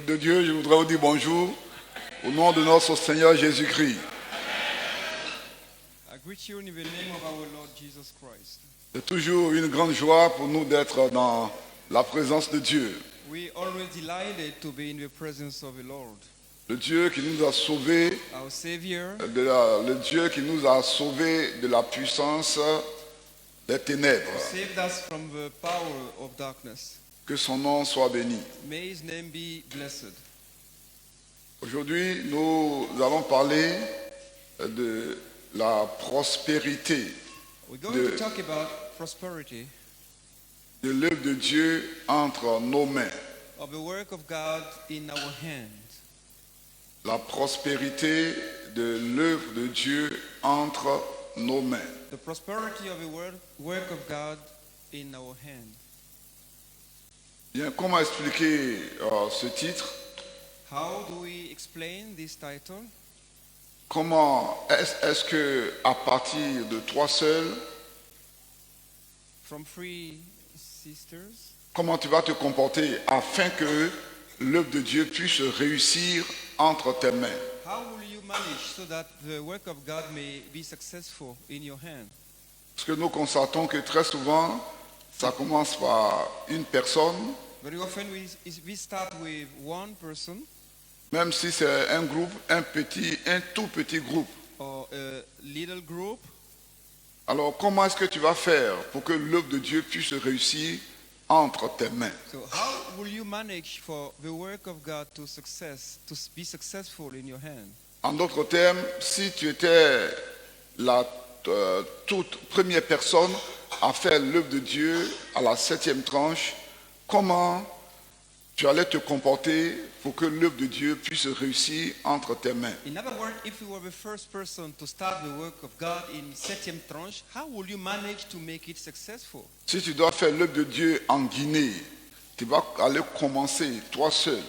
Peuple de Dieu, je voudrais vous dire bonjour au nom de notre Seigneur Jésus-Christ. I greet you in the name of our Lord Jesus Christ. C'est toujours une grande joie pour nous d'être dans la présence de Dieu. We always delighted to be in the presence of the Lord, Le Dieu qui nous a sauvés, our Savior, le Dieu qui nous a sauvés de la puissance des ténèbres. saved us from the power of darkness. Que son nom soit béni. May His name be blessed. Aujourd'hui, nous allons parler de la prospérité, We're going to talk about prosperity, de l'œuvre de Dieu entre nos mains. of the work of God in our hands. La prospérité de l'œuvre de Dieu entre nos mains. The prosperity of the work of God in our hands. Bien, comment expliquer ce titre? How do we explain this title? Comment est-ce que à partir de toi seul, From three sisters. comment tu vas te comporter afin que l'œuvre de Dieu puisse réussir entre tes mains? How will you manage so that the work of God may be successful in your hand? Parce que nous constatons que très souvent, ça commence par une personne, Very often we start with one person même si c'est un groupe, un tout petit groupe. or a little group. Alors comment est-ce que tu vas faire pour que l'œuvre de Dieu puisse réussir entre tes mains? So how will you manage for the work of God to be successful in your hand? En d'autres termes, si tu étais la toute première personne à faire l'œuvre de Dieu à la 7e tranche, comment tu allais te comporter pour que l'œuvre de Dieu puisse réussir entre tes mains? In other words, if you were the first person to start the work of God in 7th tranche, how will you manage to make it successful? Si tu dois faire l'œuvre de Dieu en Guinée, tu vas aller commencer toi seul.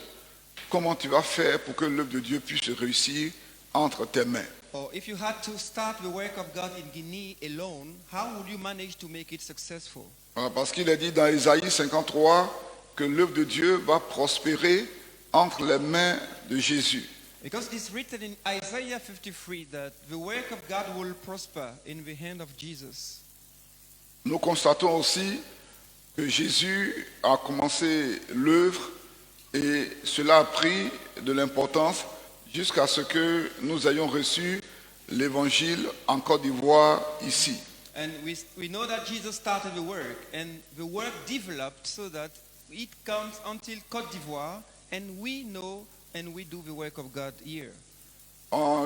Comment tu vas faire pour que l'œuvre de Dieu puisse réussir entre tes mains? Or if you had to start the work of God in Guinea alone, how would you manage to make it successful? Voilà, parce qu'il est dit dans Isaïe 53 que l'œuvre de Dieu va prospérer entre les mains de Jésus. Because it's written in Isaiah 53 that the work of God will prosper in the hand of Jesus. Nous constatons aussi que Jésus a commencé l'œuvre et cela a pris de l'importance jusqu'à ce que nous ayons reçu l'évangile en Côte d'Ivoire ici. And we know that Jesus started the work, and the work developed so that it comes until Côte d'Ivoire, and we know and we do the work of God here.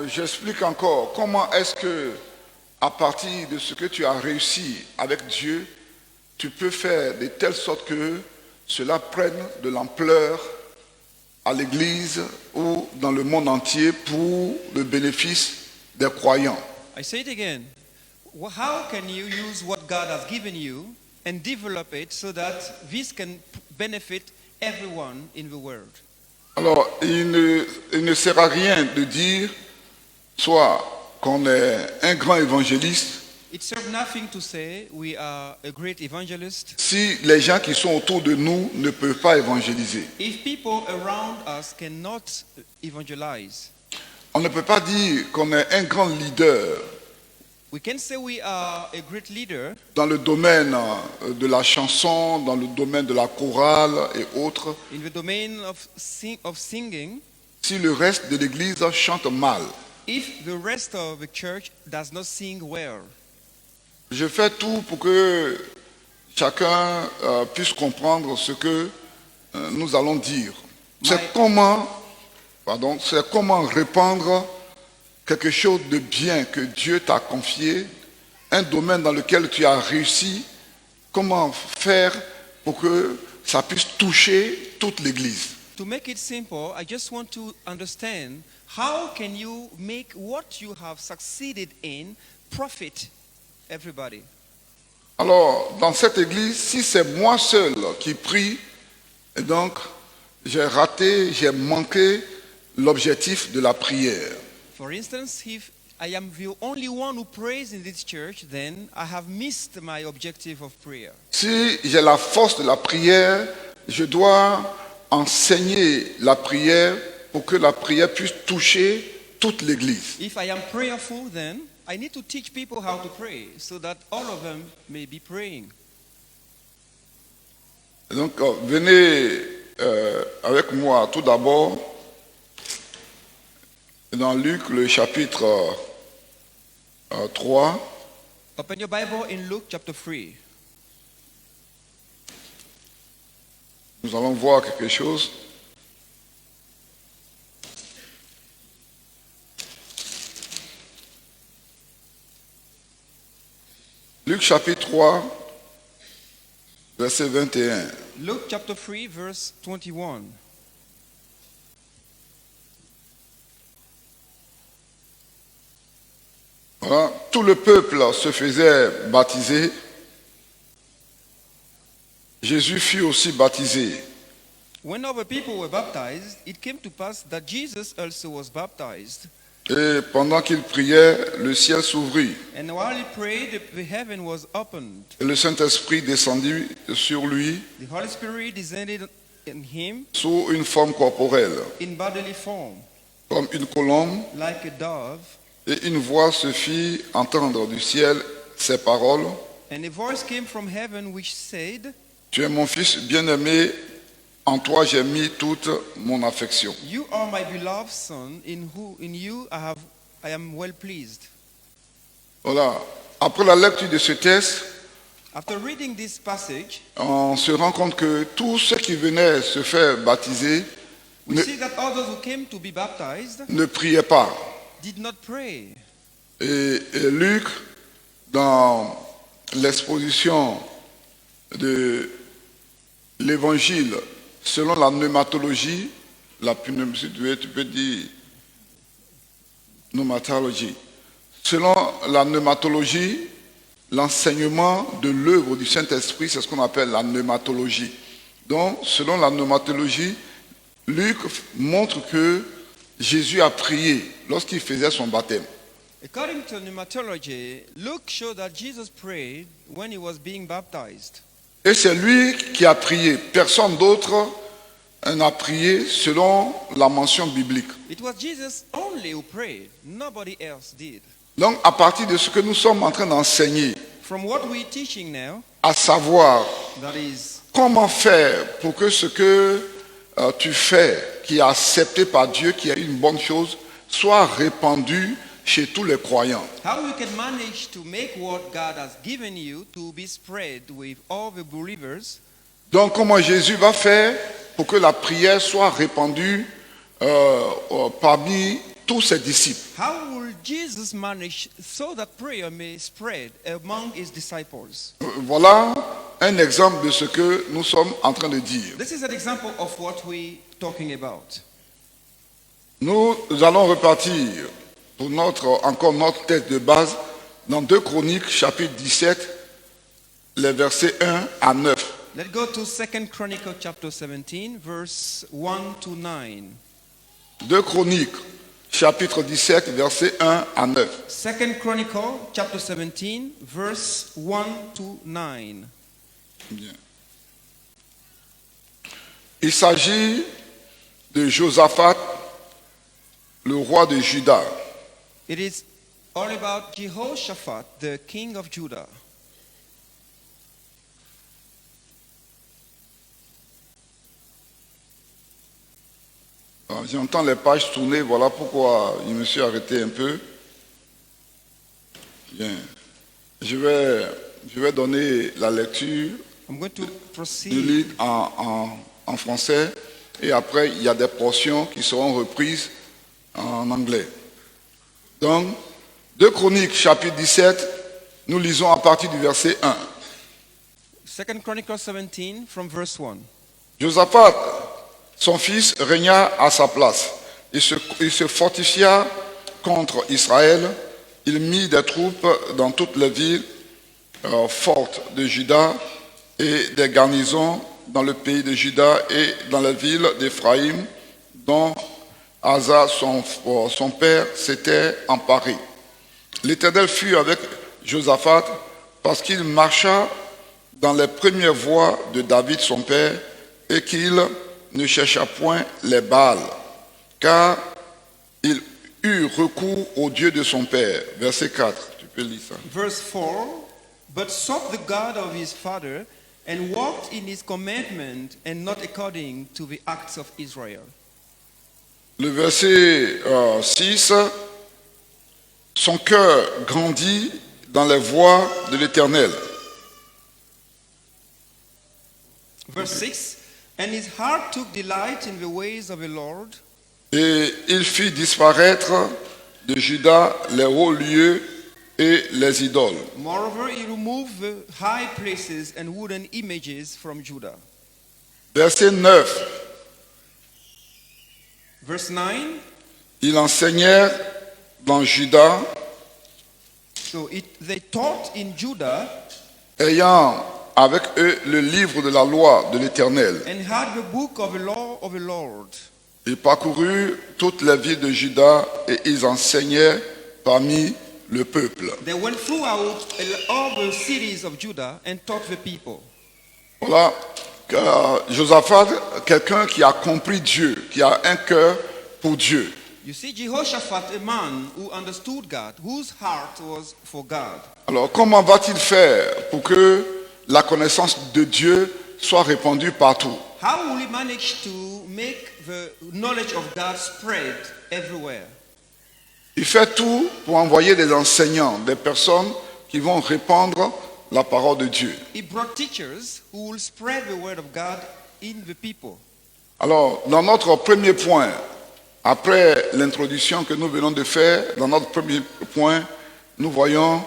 J'explique encore comment est-ce que à partir de ce que tu as réussi avec Dieu, tu peux faire de telle sorte que cela prenne de l'ampleur à l'Église ou dans le monde entier pour le bénéfice des croyants. I say it again. How can you use what God has given you and develop it so that this can benefit everyone in the world? Alors, il ne sert à rien de dire soit qu'on est un grand évangéliste It serves nothing to say we are a great evangelist si les gens qui sont autour de nous ne peuvent pas évangéliser. if people around us cannot evangelize. On ne peut pas dire qu'on est un grand leader We can say we are a great leader dans le domaine de la chanson, dans le domaine de la chorale et autres, in the domain of singing si le reste de l'Église chante mal. if the rest of the church does not sing well. Je fais tout pour que chacun puisse comprendre ce que nous allons dire. C'est comment répandre quelque chose de bien que Dieu t'a confié, un domaine dans lequel tu as réussi, comment faire pour que ça puisse toucher toute l'Église. To make it simple, I just want to understand how can you make what you have succeeded in profit everybody. Alors, dans cette église, si c'est moi seul qui prie, et donc j'ai raté, j'ai manqué l'objectif de la prière. For instance, if I am the only one who prays in this church, then I have missed my objective of prayer. Si j'ai la force de la prière, je dois enseigner la prière pour que la prière puisse toucher toute l'Église. If I am prayerful, then I need to teach people how to pray so that all of them may be praying. Et donc, venez avec moi tout d'abord dans Luc, le chapitre 3. Open your Bible in Luke chapter 3. Nous allons voir quelque chose. Luc chapitre 3, verset 21. Luke chapter 3, verse 21. Voilà, tout le peuple se faisait baptiser. Jésus fut aussi baptisé. When other people were baptized, it came to pass that Jesus also was baptized. Et pendant qu'il priait, le ciel s'ouvrit. And while he prayed, the heaven was opened. Et le Saint-Esprit descendit sur lui The Holy Spirit descended in him sous une forme corporelle, in bodily form, comme une colombe. like a dove. Et une voix se fit entendre du ciel ces paroles. And a voice came from heaven which said, Tu es mon fils bien-aimé, en toi j'ai mis toute mon affection. You are my beloved son, in you I am well pleased. Voilà. Après la lecture de ce texte, After reading this passage, on se rend compte que tous ceux qui venaient se faire baptiser we see that others who came to be baptized ne priaient pas. did not pray. Et Luc, dans l'exposition de l'évangile selon la pneumatologie, tu peux dire pneumatologie, selon la pneumatologie, l'enseignement de l'œuvre du Saint-Esprit, c'est ce qu'on appelle la pneumatologie. Donc, selon la pneumatologie, Luc montre que Jésus a prié lorsqu'il faisait son baptême. According to pneumatology, Luke showed that Jesus prayed when he was being baptized. Et c'est lui qui a prié. Personne d'autre n'a prié selon la mention biblique. It was Jesus only who prayed. Nobody else did. Donc, à partir de ce que nous sommes en train d'enseigner, From what we're teaching now, à savoir that is, comment faire pour que ce que tu fais, qui est accepté par Dieu, qui est une bonne chose, soit répandu chez tous les croyants. how you can manage to make what God has given you to be spread with all the believers. Donc, comment Jésus va faire pour que la prière soit répandue parmi tous ses disciples? How will Jesus manage so that prayer may spread among his disciples? Voilà un exemple de ce que nous sommes en train de dire. This is an example of what we're talking about. Nous allons repartir pour encore notre texte de base dans 2 Chroniques, chapitre 17, les versets 1 à 9. Let's go to 2 Chronicles chapter 17, verse 1 to 9. 2 Chroniques, chapitre 17, versets 1 à 9. 2 Chronicles chapter 17, verse 1 to 9. Bien. Il s'agit de Josaphat, le roi de Juda. It is all about Jehoshaphat, the king of Judah. J'entends les pages tourner, voilà pourquoi je me suis arrêté un peu. Bien. Je vais donner la lecture I'm going to du proceed. livre en français et après il y a des portions qui seront reprises en anglais. Donc, 2 Chroniques, chapitre 17, nous lisons à partir du verset 1. 2 Chronicles 17 from verse 1. Josaphat, son fils, régna à sa place. Il se fortifia contre Israël. Il mit des troupes dans toutes les villes fortes de Juda et des garnisons dans le pays de Juda et dans les villes d'Éphraïm, dont Asa, son père, s'était emparé. L'Éternel fut avec Josaphat parce qu'il marcha dans les premières voies de David, son père, et qu'il ne chercha point les Baals, car il eut recours au Dieu de son père. Verset 4, tu peux lire ça. Verse 4, but sought the God of his father, and walked in his commandment, and not according to the acts of Israel. Le verset 6, son cœur grandit dans les voies de l'Éternel. Verse 6, and his heart took delight in the ways of the Lord, Et il fit disparaître de Juda les hauts lieux et les idoles. moreover he removed the high places and wooden images from Judah. Verset 9, Verse 9, ils enseignèrent dans Juda, so they taught in Judah, ayant avec eux le livre de la loi de l'Éternel. and had the book of the law of the Lord. Ils parcoururent toutes les villes de Juda et ils enseignaient parmi le peuple. They went throughout all the cities of Judah and taught the people. Voilà, Josaphat, quelqu'un qui a compris Dieu, qui a un cœur pour Dieu. You see, Jehoshaphat, a man who understood God, whose heart was for God. Alors comment va-t-il faire pour que la connaissance de Dieu soit répandue partout? How will he manage to make the knowledge of God spread everywhere? Il fait tout pour envoyer des enseignants, des personnes qui vont répandre la parole de Dieu. He brought teachers who will spread the word of God in the people. Alors, dans notre premier point, après l'introduction que nous venons de faire, dans notre premier point, nous voyons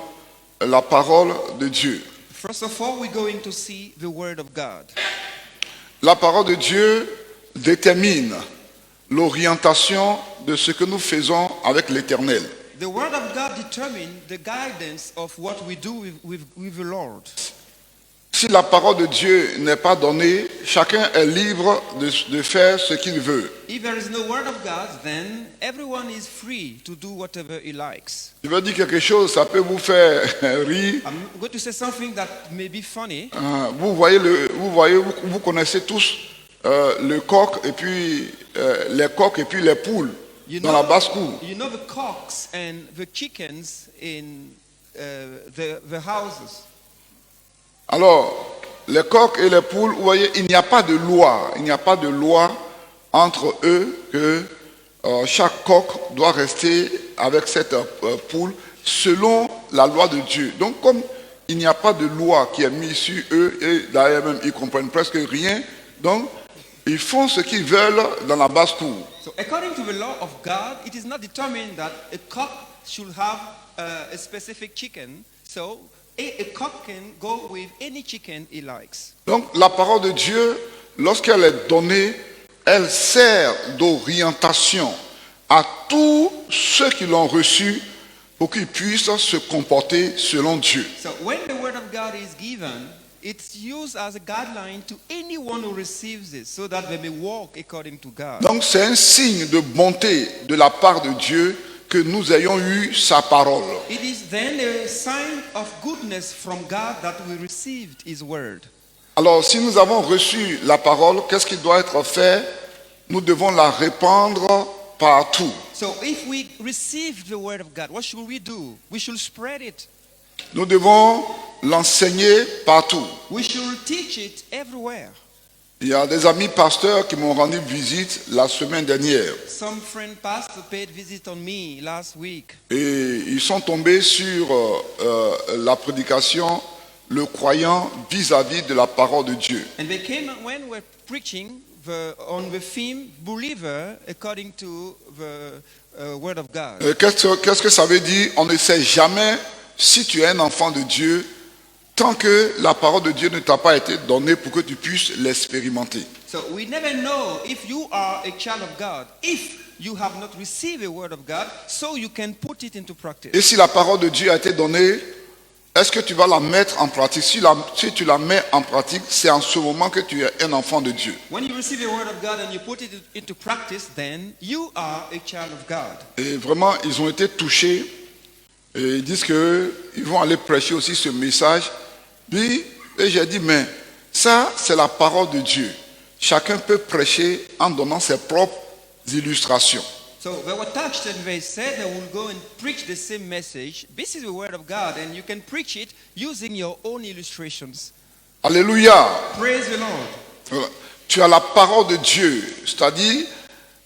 la parole de Dieu. First of all, we're going to see the word of God. La parole de Dieu détermine l'orientation de ce que nous faisons avec l'Éternel. The word of God determines the guidance of what we do with the Lord. Si la parole de Dieu n'est pas donnée, chacun est libre de faire ce qu'il veut. If there is no word of God, then everyone is free to do whatever he likes. Je veux dire quelque chose, ça peut vous faire rire. I'm going to say something that may be funny. Vous connaissez tous le coq et puis les coqs et puis les poules dans la basse-cour. You know the cocks and the chickens in the houses. Alors, les coqs et les poules, vous voyez, il n'y a pas de loi. Il n'y a pas de loi entre eux que chaque coq doit rester avec cette poule selon la loi de Dieu. Donc, comme il n'y a pas de loi qui est mise sur eux, et d'ailleurs même ils comprennent presque rien, donc ils font ce qu'ils veulent dans la basse-cour. So according to the law of God, it is not determined that a cock should have a specific chicken. So a cock can go with any chicken he likes. Donc la parole de Dieu, lorsqu'elle est donnée, elle sert d'orientation à tous ceux qui l'ont reçue pour qu'ils puissent se comporter selon Dieu. So when the word of God is given, it's used as a guideline to anyone who receives it so that they may walk according to God. Donc c'est un signe de bonté de la part de Dieu que nous ayons eu sa parole. It is then a sign of goodness from God that we received his word. Alors si nous avons reçu la parole, qu'est-ce qui doit être fait? Nous devons la répandre partout. So if we receive the word of God, what should we do? We should spread it. Nous devons l'enseigner partout. We should teach it everywhere. Il y a des amis pasteurs qui m'ont rendu visite la semaine dernière. Some friend pastor paid visit on me last week. Et ils sont tombés sur la prédication, le croyant vis-à-vis de la parole de Dieu. And they came when we're preaching on the theme believer according to the word of God. Qu'est-ce que ça veut dire? On ne sait jamais si tu es un enfant de Dieu tant que la parole de Dieu ne t'a pas été donnée pour que tu puisses l'expérimenter. So we never know if you are a child of God, if you have not received a word of God, so you can put it into practice. Et si la parole de Dieu a été donnée, est-ce que tu vas la mettre en pratique? Si tu la mets en pratique, c'est en ce moment que tu es un enfant de Dieu. When you receive a word of God and you put it into practice, then you are a child of God. Et vraiment, ils ont été touchés. Et ils disent qu'ils vont aller prêcher aussi ce message. Puis, et j'ai dit, mais ça, c'est la parole de Dieu. chacun peut prêcher en donnant ses propres illustrations. So they were touched and they said they will go and preach the same message. This is the word of God, and you can preach it using your own illustrations. Alléluia. Praise the Lord. Tu as la parole de Dieu, c'est-à-dire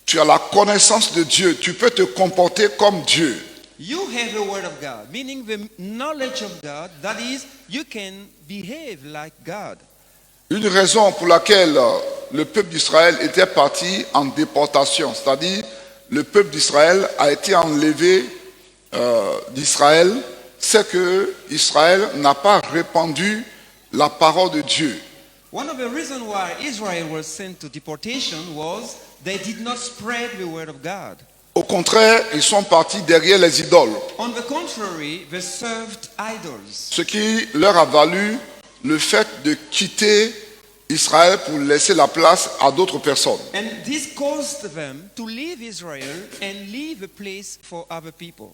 tu as la connaissance de Dieu. Tu peux te comporter comme Dieu. You have the word of God, meaning the knowledge of God. That is, you can behave like God. Une raison pour laquelle le peuple d'Israël était parti en déportation, c'est-à-dire le peuple d'Israël a été enlevé d'Israël, c'est que Israël n'a pas répandu la parole de Dieu. One of the reasons why Israel was sent to deportation was they did not spread the word of God. Au contraire, ils sont partis derrière les idoles, On the contrary, they served idols. ce qui leur a valu le fait de quitter Israël pour laisser la place à d'autres personnes. And this caused them to leave Israel and leave a place for other people.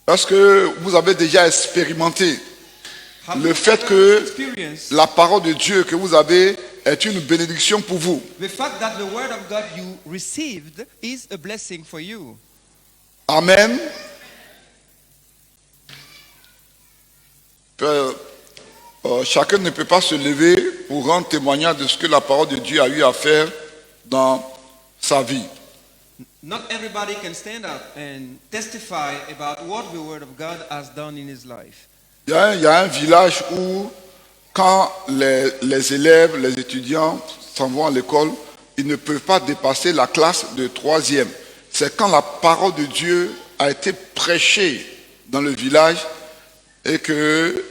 Parce que vous avez déjà expérimenté Have le you fait ever que experienced la parole de Dieu que vous avez est une bénédiction pour vous. the fact that the word of God you received is a blessing for you? Amen. Chacun ne peut pas se lever pour rendre témoignage de ce que la parole de Dieu a eu à faire dans sa vie. Not everybody can stand up and testify about what the word of God has done in his life. Il y a un village où, quand les élèves, les étudiants s'en vont à l'école, ils ne peuvent pas dépasser la classe de 3e. C'est quand la parole de Dieu a été prêchée dans le village et que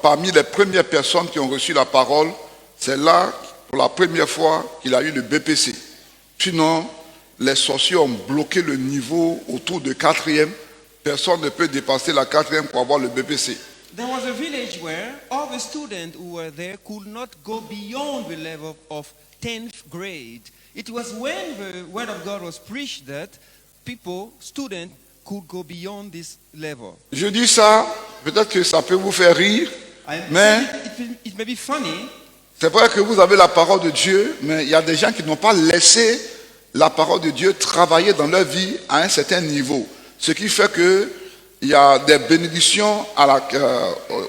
parmi les premières personnes qui ont reçu la parole, c'est là, pour la première fois, qu'il a eu le BPC. Sinon, les sorciers ont bloqué le niveau autour de 4e. Personne ne peut dépasser la 4e pour avoir le BPC. There was a village where all the students who were there could not go beyond the level of 10th grade. It was when the word of God was preached that students could go beyond this level. Je dis ça, peut-être que ça peut vous faire rire, mais It may be funny, c'est vrai que vous avez la parole de Dieu, mais il y a des gens qui n'ont pas laissé la parole de Dieu travailler dans leur vie à un certain niveau. Ce qui fait qu'il y a des bénédictions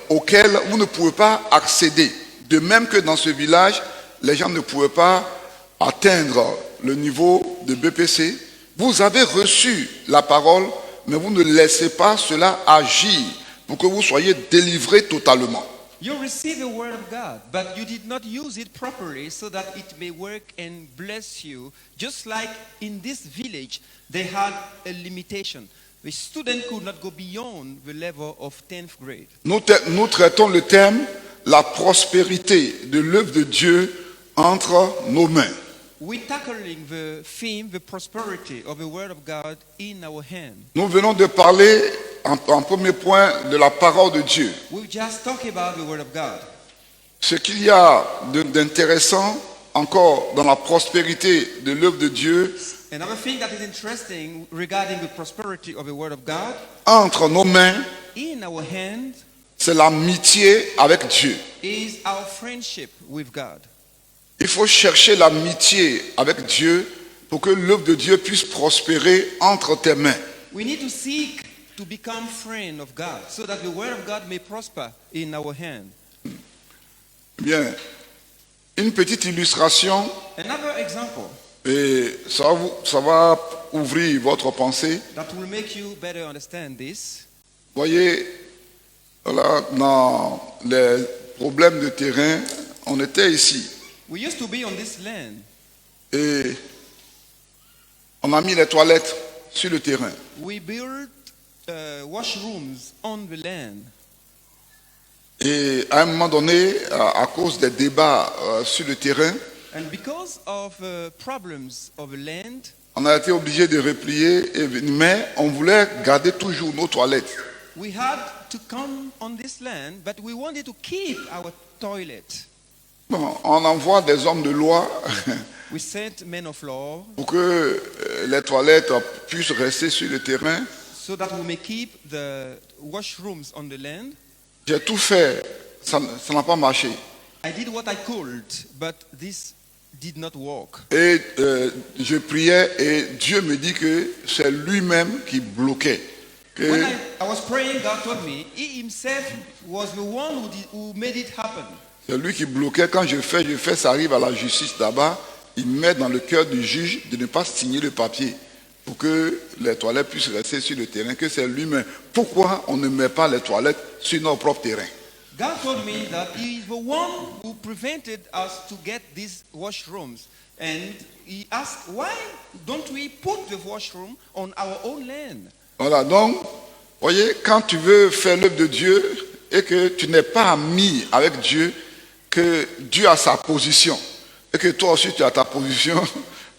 auxquelles vous ne pouvez pas accéder. De même que dans ce village, les gens ne pouvaient pas atteindre le niveau de BPC. Vous avez reçu la parole, mais vous ne laissez pas cela agir pour que vous soyez délivrés totalement. you received the word of God, but you did not use it properly so that it may work and bless you. Just like in this village, they had a limitation. The student could not go beyond the level of 10th grade. Nous traitons le thème la prospérité de l'œuvre de Dieu entre nos mains. We're tackling the theme, the prosperity of the word of God in our hand. Nous venons de parler en premier point de la parole de Dieu. We just talked about the word of God. Ce qu'il y a d'intéressant encore dans la prospérité de l'œuvre de Dieu Another thing that is interesting regarding the prosperity of the word of God entre nos mains, in our hand c'est l'amitié avec Dieu. is our friendship with God. Il faut chercher l'amitié avec Dieu pour que l'œuvre de Dieu puisse prospérer entre tes mains. We need to seek to become friend of God so that the word of God may prosper in our hand. Bien, une petite illustration Another example et ça va ouvrir votre pensée. that will make you better understand this. Voyez, voilà, dans les problèmes de terrain, on était ici We used to be on this land. et on a mis les toilettes sur le terrain. We built washrooms on the land. Et à un moment donné, à cause des débats sur le terrain, And because of problems of the land, on a été obligé de replier, mais on voulait garder toujours nos toilettes. we had to come on this land, but we wanted to keep our toilet. Bon, on envoie des hommes de loi We sent men of law pour que les toilettes puissent rester sur le terrain. so that we may keep the washrooms on the land. J'ai tout fait, ça n'a pas marché. I did what I could, but this did not work. Et je priais et Dieu me dit que c'est lui-même qui bloquait. Que When I was praying, God told me He Himself was the one who made it happen. c'est lui qui bloquait. Quand je fais, ça arrive à la justice d'abord. Il met dans le cœur du juge de ne pas signer le papier pour que les toilettes puissent rester sur le terrain, que c'est lui-même. Pourquoi on ne met pas les toilettes sur notre propre terrain? God told me that He is the one who prevented us to get these washrooms. And He asked, why don't we put the washroom on our own land? Voilà, donc, voyez, quand tu veux faire l'œuvre de Dieu et que tu n'es pas ami avec Dieu, que Dieu a sa position et que toi aussi tu as ta position,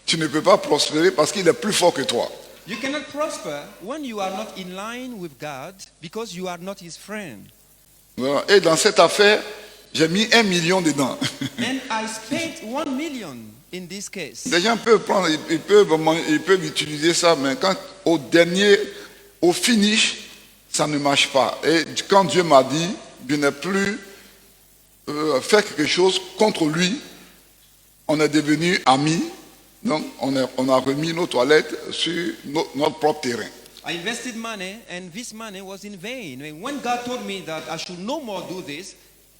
tu ne peux pas prospérer parce qu'il est plus fort que toi. You cannot prosper when you are not in line with God because you are not His friend. Voilà. Et dans cette affaire, j'ai mis 1 million dedans. And I spent 1 million in this case. Les gens peuvent prendre, ils peuvent utiliser ça, mais quand au finish, ça ne marche pas. Et quand Dieu m'a dit, je n'ai plus fait quelque chose contre lui, on est devenus amis, donc on a remis nos toilettes sur notre propre terrain. I invested money and this money was in vain. When God told me that I should no more do this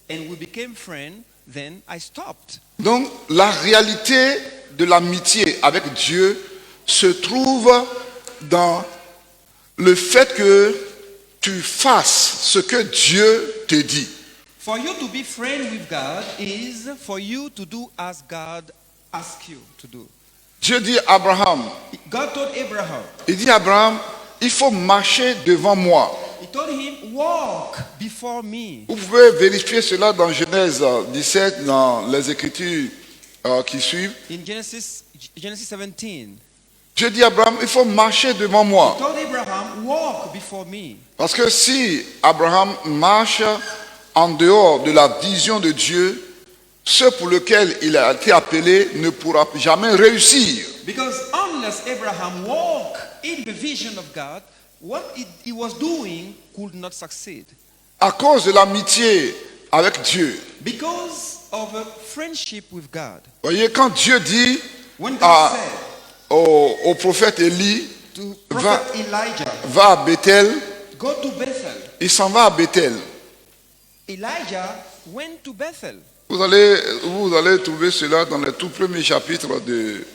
and we became friends, then I stopped. Donc la réalité de l'amitié avec Dieu se trouve dans le fait que tu fasses ce que Dieu te dit. For you to be friend with God is for you to do as God asks you to do. Dieu dit à Abraham, God told Abraham, il dit à Abraham, il faut marcher devant moi. He told him, walk before me. Vous pouvez vérifier cela dans Genèse 17, dans les Écritures qui suivent. In Genesis 17, Dieu dit à Abraham, il faut marcher devant moi. He told Abraham, walk before me. Parce que si Abraham marche en dehors de la vision de Dieu, ce pour lequel il a été appelé ne pourra jamais réussir. Because unless Abraham walked in the vision of God, what he was doing could not succeed. À cause de l'amitié avec Dieu. Because of a friendship with God. Voyez, quand Dieu dit When God said au prophète Élie, to Prophet Elijah, va à Bethel, go to Bethel. il s'en va à Bethel. Elijah went to Bethel. Vous allez trouver cela dans les tout premiers chapitres de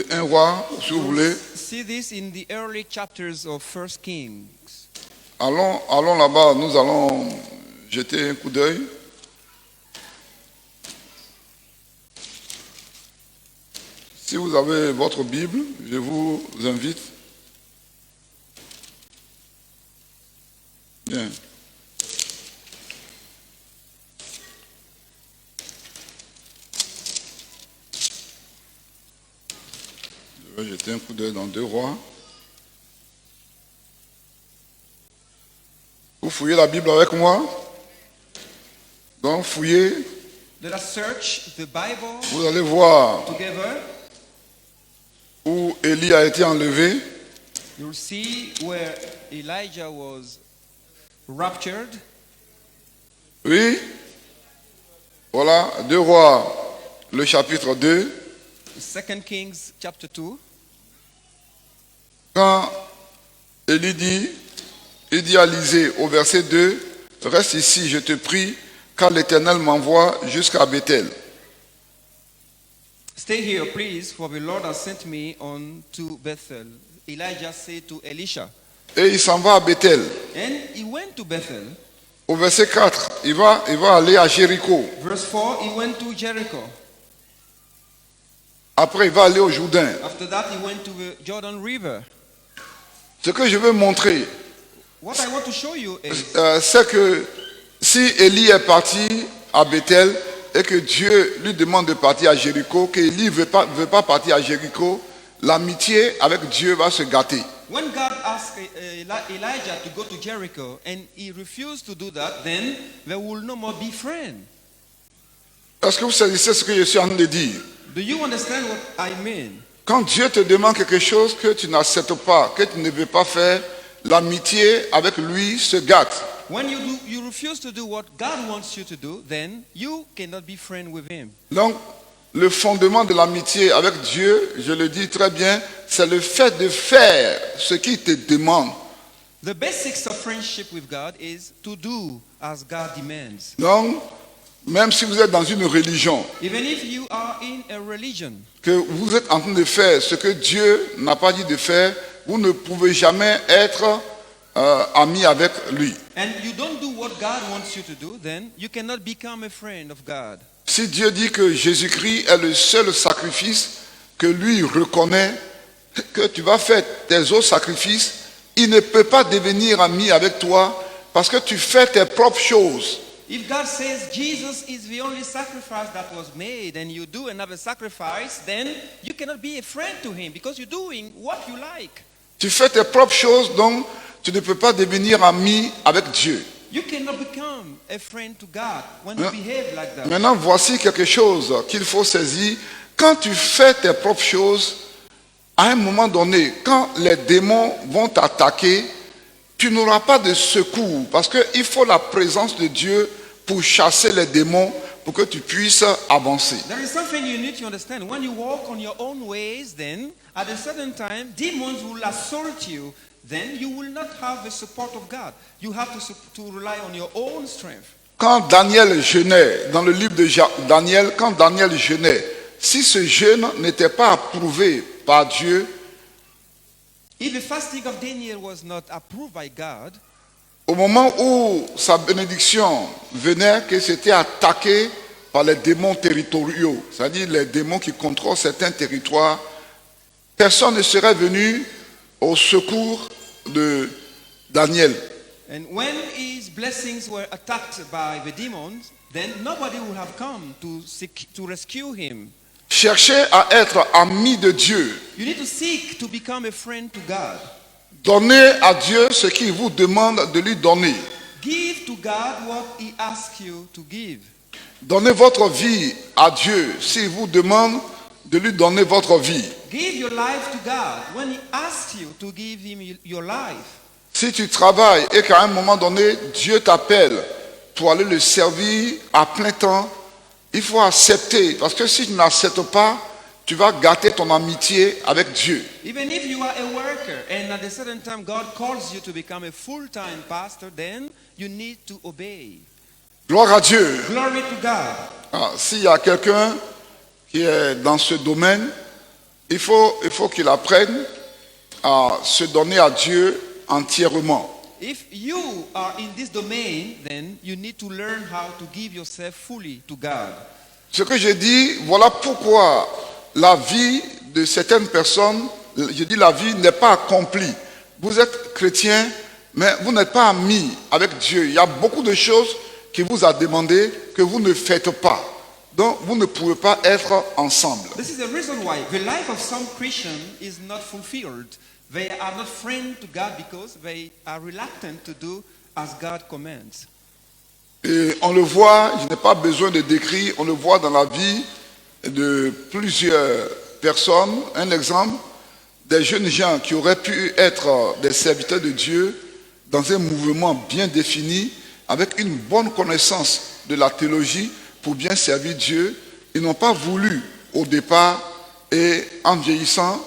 1 roi, si vous voulez. See this in the early chapters of 1 Kings. Allons là-bas, nous allons jeter un coup d'œil. Si vous avez votre Bible, je vous invite. Bien. Je vais jeter un coup d'œil dans 2 rois. Vous fouillez la Bible avec moi. Donc fouillez, Let us search the Bible vous allez voir together. où Élie a été enlevé. You'll see where Elijah was raptured. Oui. Voilà, 2 rois, le chapitre 2. 2 Kings chapter 2. Quand Élie dit à Élisée au verset 2, reste ici, je te prie, car l'Éternel m'envoie jusqu'à Bethel. Stay here, please, for the Lord has sent me on to Bethel. Elijah said to Elisha. Et il s'en va à Bethel. And he went to Bethel. Au verset 4, il va aller à Jéricho. Verse 4, he went to Jericho. Après, il va aller au Jourdain. After that, he went to the Jordan River. Ce que je veux montrer, What I want to show you is c'est que si Élie est parti à Bethel et que Dieu lui demande de partir à Jéricho, qu'Élie ne veut pas partir à Jéricho, l'amitié avec Dieu va se gâter. when God asked Elijah to go to Jericho and he refused to do that, then there will no more be friends. Est-ce que vous saisissez ce que je suis en train de dire? Do you understand what I mean? Quand Dieu te demande quelque chose que tu n'acceptes pas, que tu ne veux pas faire, l'amitié avec lui se gâte. When you refuse to do what God wants you to do, then you cannot be friend with him. Donc, le fondement de l'amitié avec Dieu, je le dis très bien, c'est le fait de faire ce qu'il te demande. The basics of friendship with God is to do as God demands. Donc, même si vous êtes dans une religion, Even if you are in a religion, que vous êtes en train de faire ce que Dieu n'a pas dit de faire, vous ne pouvez jamais être ami avec lui. and you don't do what God wants you to do, then you cannot become a friend of God. Si Dieu dit que Jésus-Christ est le seul sacrifice que lui reconnaît, que tu vas faire tes autres sacrifices, il ne peut pas devenir ami avec toi parce que tu fais tes propres choses. If God says Jesus is the only sacrifice that was made and you do another sacrifice, then you cannot be a friend to him because you're doing what you like. Tu fais tes propres choses, donc tu ne peux pas devenir ami avec Dieu. You cannot become a friend to God when you behave like that. Maintenant, voici quelque chose qu'il faut saisir. Quand tu fais tes propres choses, à un moment donné, quand les démons vont t'attaquer, tu n'auras pas de secours parce qu'il faut la présence de Dieu pour chasser les démons pour que tu puisses avancer. There is something you need to understand. When you walk on your own ways, then at a certain time, demons will assault you. Then you will not have the support of God. You have to rely on your own strength. Quand Daniel jeûnait, dans le livre de Daniel, quand Daniel jeûnait, si ce jeûne n'était pas approuvé par Dieu, If the fasting of Daniel was not approved by God, au moment où sa bénédiction venait, que c'était attaqué par les démons territoriaux, c'est-à-dire les démons qui contrôlent certains territoires, personne ne serait venu au secours de Daniel. and when his blessings were attacked by the demons, then nobody would have come to rescue him. Cherchez à être ami de Dieu. You need to seek to become a friend to God. Donnez à Dieu ce qu'il vous demande de lui donner. Give to God what he asks you to give. Donnez votre vie à Dieu s'il vous demande de lui donner votre vie. Give your life to God when he asks you to give him your life. Si tu travailles et qu'à un moment donné, Dieu t'appelle pour aller le servir à plein temps, il faut accepter. Parce que si tu n'acceptes pas, tu vas gâter ton amitié avec Dieu. Even if you are a worker and at a certain time God calls you to become a full-time pastor, then you need to obey. Gloire à Dieu. Glory to God. Ah, s'il y a quelqu'un qui est dans ce domaine, il faut qu'il apprenne à se donner à Dieu entièrement. If you are in this domain, then you need to learn how to give yourself fully to God. Ce que je dis, voilà pourquoi la vie de certaines personnes, je dis la vie n'est pas accomplie. Vous êtes chrétien, mais vous n'êtes pas amis avec Dieu. Il y a beaucoup de choses qu'il vous a demandé que vous ne faites pas. Donc vous ne pouvez pas être ensemble. This is the reason why the life of some Christian is not fulfilled. They are not friends to God because they are reluctant to do as God commands. Et on le voit, je n'ai pas besoin de décrire, on le voit dans la vie de plusieurs personnes. Un exemple, des jeunes gens qui auraient pu être des serviteurs de Dieu dans un mouvement bien défini, avec une bonne connaissance de la théologie pour bien servir Dieu. Ils n'ont pas voulu au départ et en vieillissant,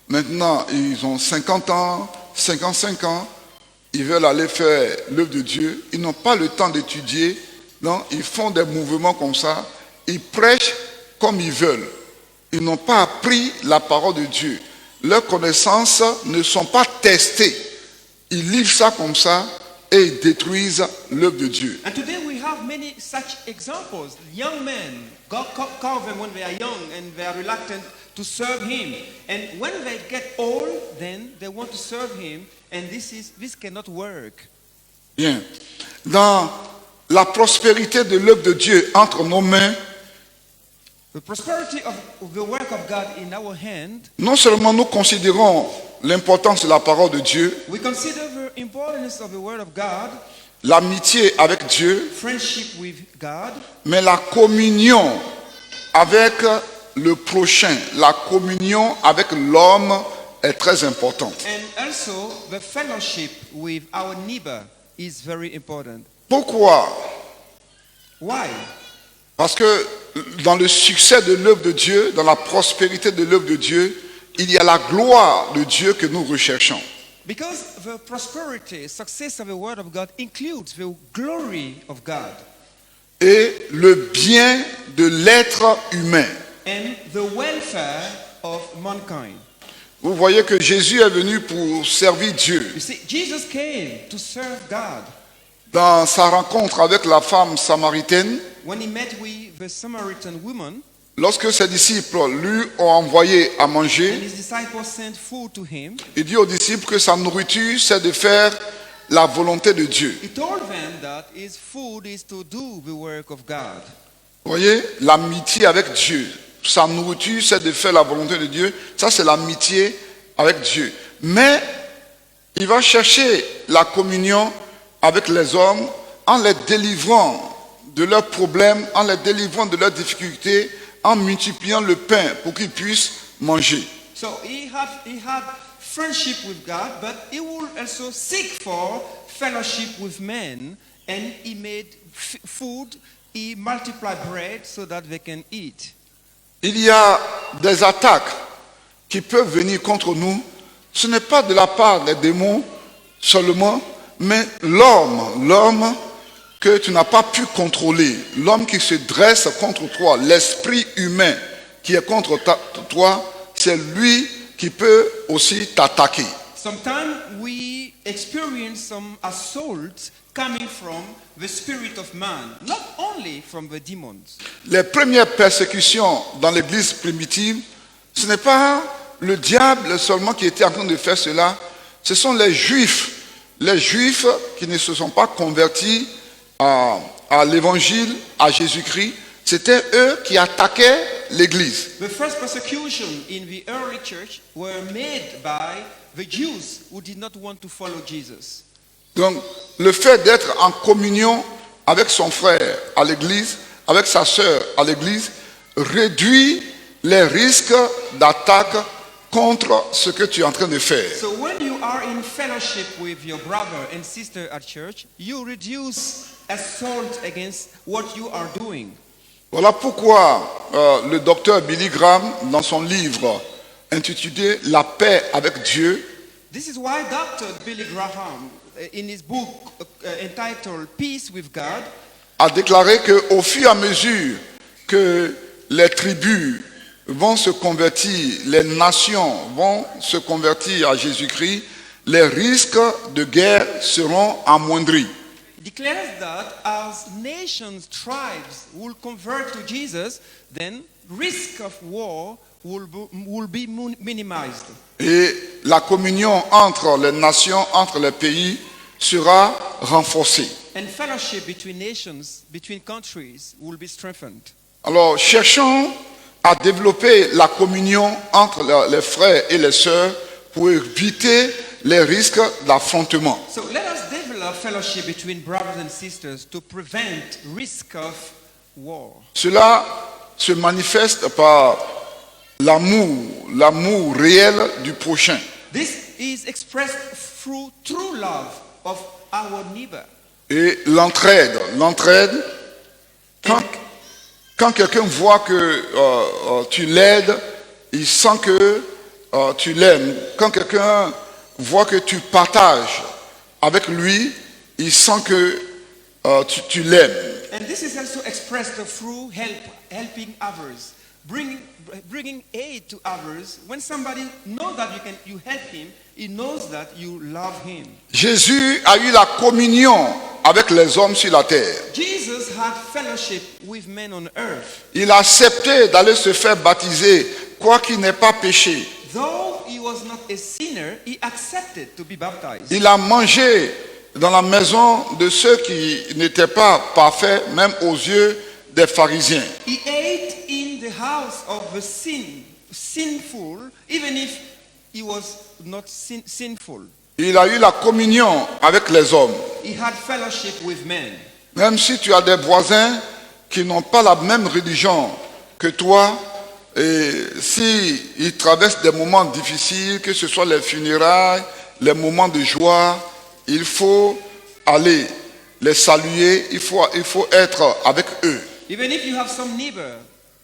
maintenant ils ont 50 ans, 55 ans, ils veulent aller faire l'œuvre de Dieu. Ils n'ont pas le temps d'étudier. Non, ils font des mouvements comme ça. Ils prêchent comme ils veulent. Ils n'ont pas appris la parole de Dieu. Leurs connaissances ne sont pas testées. Ils livrent ça comme ça et ils détruisent l'œuvre de Dieu. And today we have many such examples. Young men, God call them when they are young and they are reluctant to serve Him. And when they get old, then they want to serve Him, and this cannot work. Bien. Dans la prospérité de l'œuvre de Dieu entre nos mains, The prosperity of the work of God in our hand, non seulement nous considérons l'importance de la parole de Dieu, we consider the importance of the Word of God, l'amitié avec Dieu, friendship with God, mais la communion avec le prochain, la communion avec l'homme est très importante. and also the fellowship with our neighbor is very important. Pourquoi? Why? Parce que dans le succès de l'œuvre de Dieu, dans la prospérité de l'œuvre de Dieu, il y a la gloire de Dieu que nous recherchons. Because the prosperity, success of the word of God includes the glory of God Et le bien de l'être humain. and the welfare of mankind. Vous voyez que Jésus est venu pour servir Dieu. You see, Jesus came to serve God. Dans sa rencontre avec la femme samaritaine, When he met with the Samaritan woman, lorsque ses disciples lui ont envoyé à and manger, his disciples sent food to him, il dit aux disciples que sa nourriture, c'est de faire la volonté de Dieu. he told them that his food is to do the work of God. Vous voyez, l'amitié avec Dieu. Sa nourriture, c'est de faire la volonté de Dieu. Ça, c'est l'amitié avec Dieu. Mais il va chercher la communion avec les hommes en les délivrant de leurs problèmes, en les délivrant de leurs difficultés, en multipliant le pain pour qu'ils puissent manger. So he had friendship with God, but he would also seek for fellowship with men, and he made food, he multiplied bread so that they can eat. Il y a des attaques qui peuvent venir contre nous. Ce n'est pas de la part des démons seulement, mais l'homme que tu n'as pas pu contrôler, l'homme qui se dresse contre toi, l'esprit humain qui est contre toi, c'est lui qui peut aussi t'attaquer. Sometimes we experience some assaults coming from the spirit of man, not only from the demons. Les premières persécutions dans l'église primitive, ce n'est pas le diable seulement qui était en train de faire cela, ce sont les Juifs qui ne se sont pas convertis à l'évangile, à Jésus-Christ. C'était eux qui attaquaient l'église. The first persecution in the early church were made by the Jews who did not want to follow Jesus. Donc, le fait d'être en communion avec son frère à l'église, avec sa sœur à l'église, réduit les risques d'attaque contre ce que tu es en train de faire. So when you are in fellowship with your brother and sister at church, you reduce assault against what you are doing. Voilà pourquoi le docteur Billy Graham, dans son livre intitulé La paix avec Dieu, This is why Dr. Billy Graham, in his book entitled Peace with God, a déclaré qu'au fur et à mesure que les tribus vont se convertir, les nations vont se convertir à Jésus-Christ, les risques de guerre seront amoindris. declares that as nations, tribes will convert to Jesus, then risk of war will be minimized. Et la communion entre les nations, entre les pays, sera renforcée. And fellowship between nations, between countries, will be strengthened. Alors, cherchons à développer la communion entre les frères et les sœurs pour éviter les risques d'affrontement. So let us develop fellowship between brothers and sisters to prevent risk of war. Cela se manifeste par l'amour réel du prochain. This is expressed through true love of our neighbor. Et l'entraide, quand quelqu'un voit que tu l'aides, il sent que tu l'aimes. Quand quelqu'un voit que tu partages avec lui, il sent que tu l'aimes. And this is also expressed through helping others, bringing aid to others. When somebody knows that you help him, he knows that you love him. Jésus a eu la communion avec les hommes sur la terre. Jesus had fellowship with men on earth. Il a accepté d'aller se faire baptiser, quoi qu'il n'ait pas péché. Though he was not a sinner, he accepted to be baptized. Il a mangé dans la maison de ceux qui n'étaient pas parfaits, même aux yeux des pharisiens. He ate in the house of the sinful, even if he was not sinful. Il a eu la communion avec les hommes. He had fellowship with men. Même si tu as des voisins qui n'ont pas la même religion que toi, et si ils traversent des moments difficiles, que ce soit les funérailles, les moments de joie, il faut aller les saluer, il faut être avec eux. Even if you have some neighbor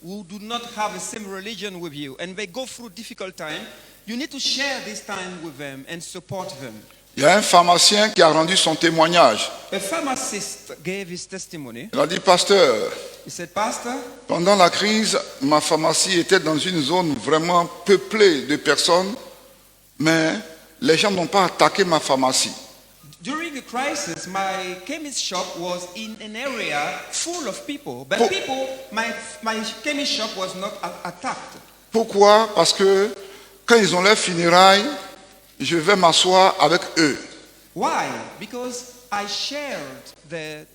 who do not have the same religion with you and they go through difficult time, you need to share this time with them and support them. Il y a un pharmacien qui a rendu son témoignage. A pharmacist gave his testimony. Il a dit, pasteur, He said, Pastor, pendant la crise, ma pharmacie était dans une zone vraiment peuplée de personnes, mais les gens n'ont pas attaqué ma pharmacie. during the crisis, my chemist shop was in an area full of people, but my chemist shop was not attacked. Pourquoi? Parce que quand ils ont leur funérailles, je vais m'asseoir avec eux. Why? Because I shared the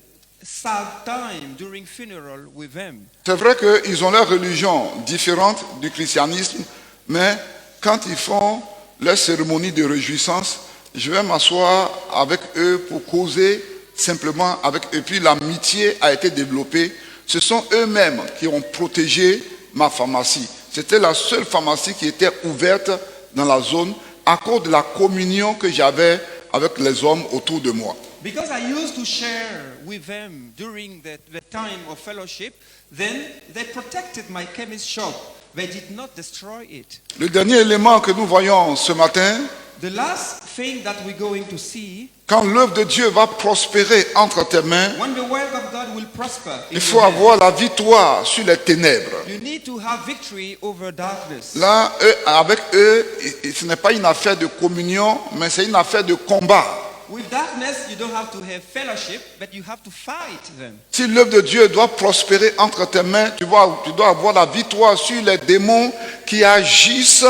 sad time during funeral with them. C'est vrai qu'ils ont leur religion différente du christianisme, mais quand ils font leur cérémonie de réjouissance, je vais m'asseoir avec eux pour causer simplement avec eux. Et puis l'amitié a été développée. Ce sont eux-mêmes qui ont protégé ma pharmacie. C'était la seule pharmacie qui était ouverte dans la zone à cause de la communion que j'avais avec les hommes autour de moi. Because I used to share with them during the time of fellowship, then they protected my chemist shop. They did not destroy it. Le dernier élément que nous voyons ce matin, The last thing that we're going to see, quand l'œuvre de Dieu va prospérer entre tes mains, when the work of God will prosper, in il faut your hand, avoir la victoire sur les ténèbres. you need to have victory over darkness. Là, avec eux, ce n'est pas une affaire de communion, mais c'est une affaire de combat. With darkness, you don't have to have fellowship, but you have to fight them. Si l'œuvre de Dieu doit prospérer entre tes mains, tu dois avoir la victoire sur les démons qui agissent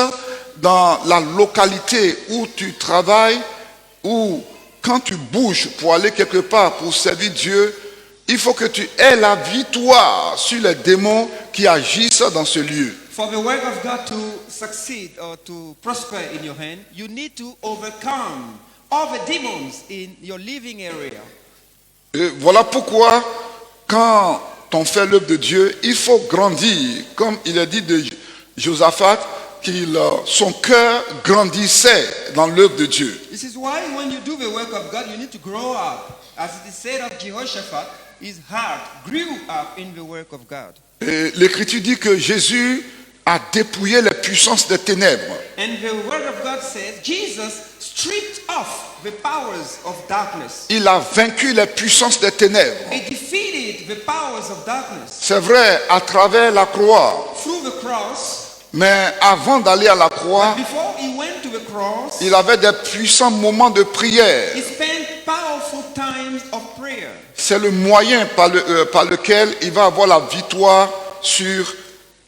dans la localité où tu travailles, ou quand tu bouges pour aller quelque part pour servir Dieu. Il faut que tu aies la victoire sur les démons qui agissent dans ce lieu. For the work of God to succeed or to prosper in your hand, you need to overcome all the demons in your living area. Et voilà pourquoi, quand on fait l'œuvre de Dieu, il faut grandir. Comme il est dit de Josaphat, son cœur grandissait dans l'œuvre de Dieu. This is why when you do the work of God, you need to grow up. As it is said of Jehoshaphat, his heart grew up in the work of God. Et l'Écriture dit que Jésus a dépouillé les puissances des ténèbres. And the word of God says Jesus stripped off the powers of darkness. Il a vaincu les puissances des ténèbres. He defeated the powers of darkness. C'est vrai, à travers la croix. Through the cross, Mais avant d'aller à la croix, before he went to the cross, il avait des puissants moments de prière. he spent powerful times of prayer. C'est le moyen par lequel il va avoir la victoire sur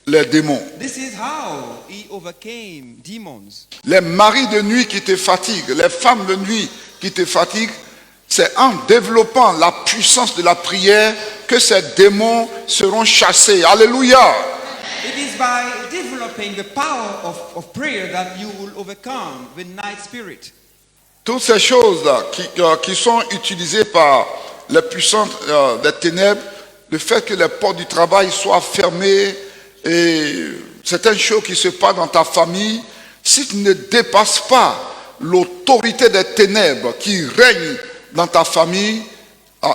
les démons. This is how he overcame demons. Les maris de nuit qui te fatiguent, les femmes de nuit qui te fatiguent, c'est en développant la puissance de la prière que ces démons seront chassés. Alléluia. It is by developing the power of prayer that you will overcome the night spirit. Toutes ces choses-là qui sont utilisées par les puissances des ténèbres, le fait que les portes du travail soient fermées et certaines choses qui se passent dans ta famille, si tu ne dépasses pas l'autorité des ténèbres qui règne dans ta famille,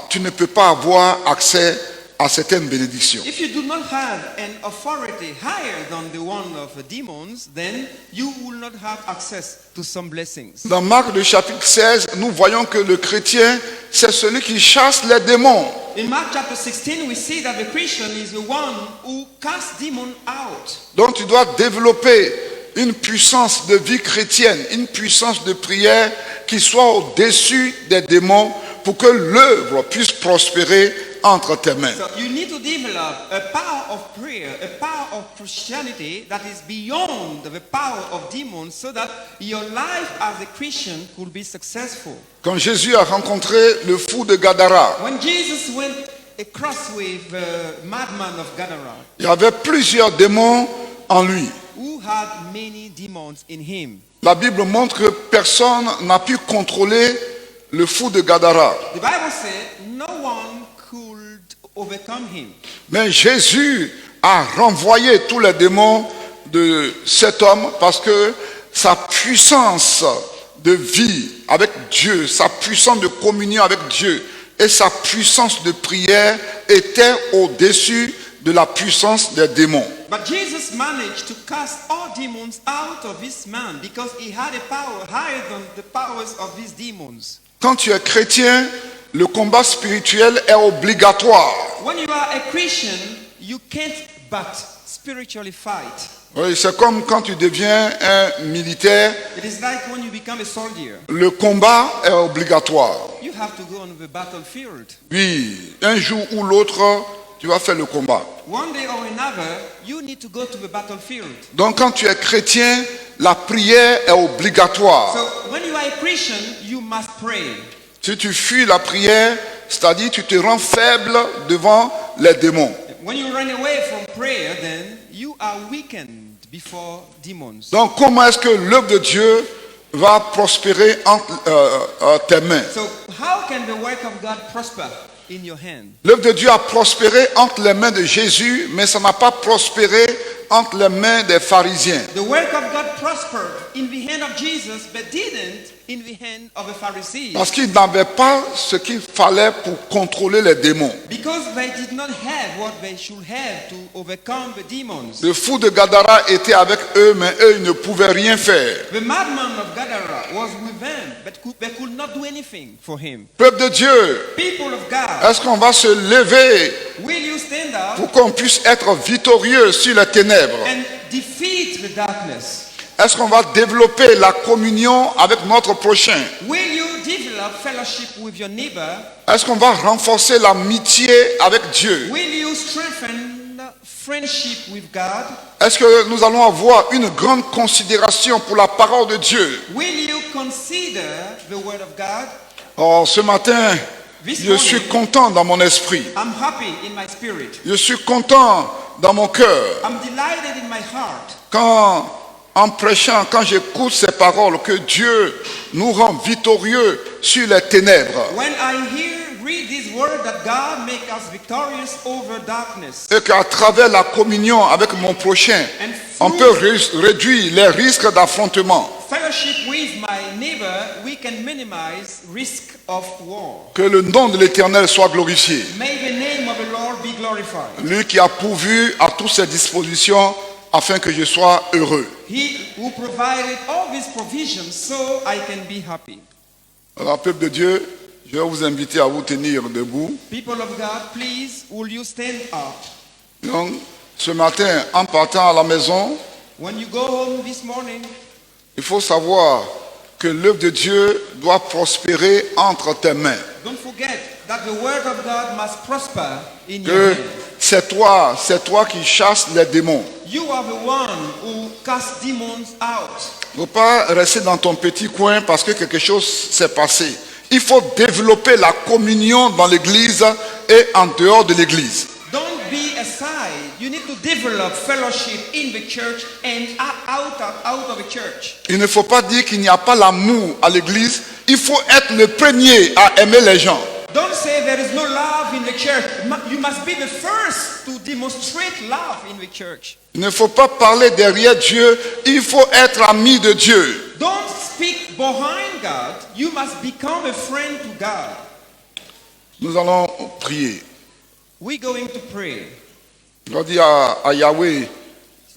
tu ne peux pas avoir accès à certaines bénédictions. If you do not have an authority higher than the one of the demons, then you will not have access to some blessings. Dans Marc le chapitre 16, nous voyons que le chrétien, c'est celui qui chasse les démons. In Mark chapter 16, we see that the Christian is the one who casts demons out. Donc tu dois développer une puissance de vie chrétienne, une puissance de prière qui soit au-dessus des démons pour que l'œuvre puisse prospérer entre tes mains. So you need to develop a power of prayer, a power of Christianity that is beyond the power of demons so that your life as a Christian could be successful. Quand Jésus a rencontré le fou de Gadara, When Jesus went across with the madman of Gadara, il y avait plusieurs démons en lui. who had many demons in him. La Bible montre que personne n'a pu contrôler le fou de Gadara. The Bible said no one could overcome him. Mais Jésus a renvoyé tous les démons de cet homme parce que sa puissance de vie avec Dieu, sa puissance de communion avec Dieu et sa puissance de prière étaient au-dessus de la puissance des démons. But Jesus managed to cast all demons out of this man because he had a power higher than the powers of these demons. Quand tu es chrétien, le combat spirituel est obligatoire. When you are a Christian, you can't but spiritually fight. Oui, c'est comme quand tu deviens un militaire, It is like when you become a soldier. le combat est obligatoire. You have to go on the battlefield. Oui, un jour ou l'autre, tu vas faire le combat. One day or another, you need to go to the battlefield. Donc quand tu es chrétien, la prière est obligatoire. So when you are a Christian, you must pray. Si tu fuis la prière, c'est-à-dire tu te rends faible devant les démons. When you run away from prayer, then you are weakened before demons. Donc comment est-ce que l'œuvre de Dieu va prospérer entre tes mains? So how can the work of God prosper in your hand? L'œuvre de Dieu a prospéré entre les mains de Jésus, mais ça n'a pas prospéré entre les mains des pharisiens. The work of God prospered in the hand of Jesus, but didn't in the hand of the Pharisees. Parce qu'ils n'avaient pas ce qu'il fallait pour contrôler les démons. Because they did not have what they should have to overcome the demons. Le fou de Gadara était avec eux, mais eux, ils ne pouvaient rien faire. The madman of Gadara was with them, but they could not do anything for him. Peuple de Dieu, People of God, est-ce qu'on va se lever will you stand up pour qu'on puisse être victorieux sur les ténèbres? and defeat the darkness? Est-ce qu'on va développer la communion avec notre prochain? Will you develop fellowship with your neighbor? Est-ce qu'on va renforcer l'amitié avec Dieu? Will you strengthen friendship with God? Est-ce que nous allons avoir une grande considération pour la parole de Dieu? Will you consider the word of God? Oh, ce matin, This je suis morning, content dans mon esprit. I'm happy in my spirit. Je suis content dans mon cœur. I'm delighted in my heart. Quand, en prêchant, quand j'écoute ces paroles, que Dieu nous rend victorieux sur les ténèbres. When I read this word that God make us victorious over darkness. Et qu'à travers la communion avec mon prochain, And on peut réduire les risques d'affrontement. fellowship with my neighbor, we can minimize risk of war. Que le nom de l'Éternel soit glorifié. May the name of the Lord be glorified. Lui qui a pourvu à toutes ces dispositions afin que je sois heureux. He who provided all these provisions so I can be happy. Alors, peuple de Dieu, je vais vous inviter à vous tenir debout. People of God, please, will you stand up? Donc, ce matin, en partant à la maison, When you go home this morning, il faut savoir que l'œuvre de Dieu doit prospérer entre tes mains. don't forget that the word of God must prosper in your Que hand. c'est toi qui chasses les démons. You are the one who casts demons out. Il ne faut pas rester dans ton petit coin parce que quelque chose s'est passé. Il faut développer la communion dans l'église et en dehors de l'église. Don't be aside. You need to develop fellowship in the church and out of the church. Il ne faut pas dire qu'il n'y a pas l'amour à l'église. Il faut être le premier à aimer les gens. Don't say there is no love in the church. You must be the first to demonstrate love in the church. Il ne faut pas parler derrière Dieu. Il faut être ami de Dieu. Don't speak behind God. You must become a friend to God. Nous allons prier. We're going to pray. Je vais dire à Yahweh,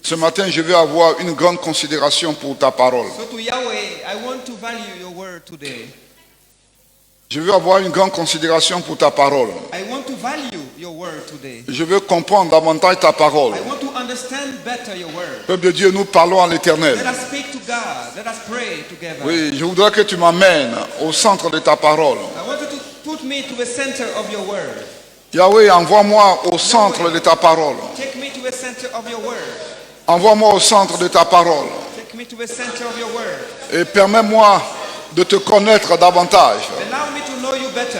ce matin, je vais avoir une grande considération pour ta parole. So to Yahweh, I want to value your word today. Je veux avoir une grande considération pour ta parole. I want to value your word today. Je veux comprendre davantage ta parole. I want to understand better your word. Peuple de Dieu, nous parlons à l'Éternel. Let us speak to God. Let us pray together. Oui, je voudrais que tu m'amènes au centre de ta parole. I want you to put me to the center of your word. Yahweh, envoie-moi au centre de ta parole. Take me to the center of your word. Envoie-moi au centre de ta parole. Take me to the center of your word. Et permets-moi de te connaître davantage. Allow me to know you better.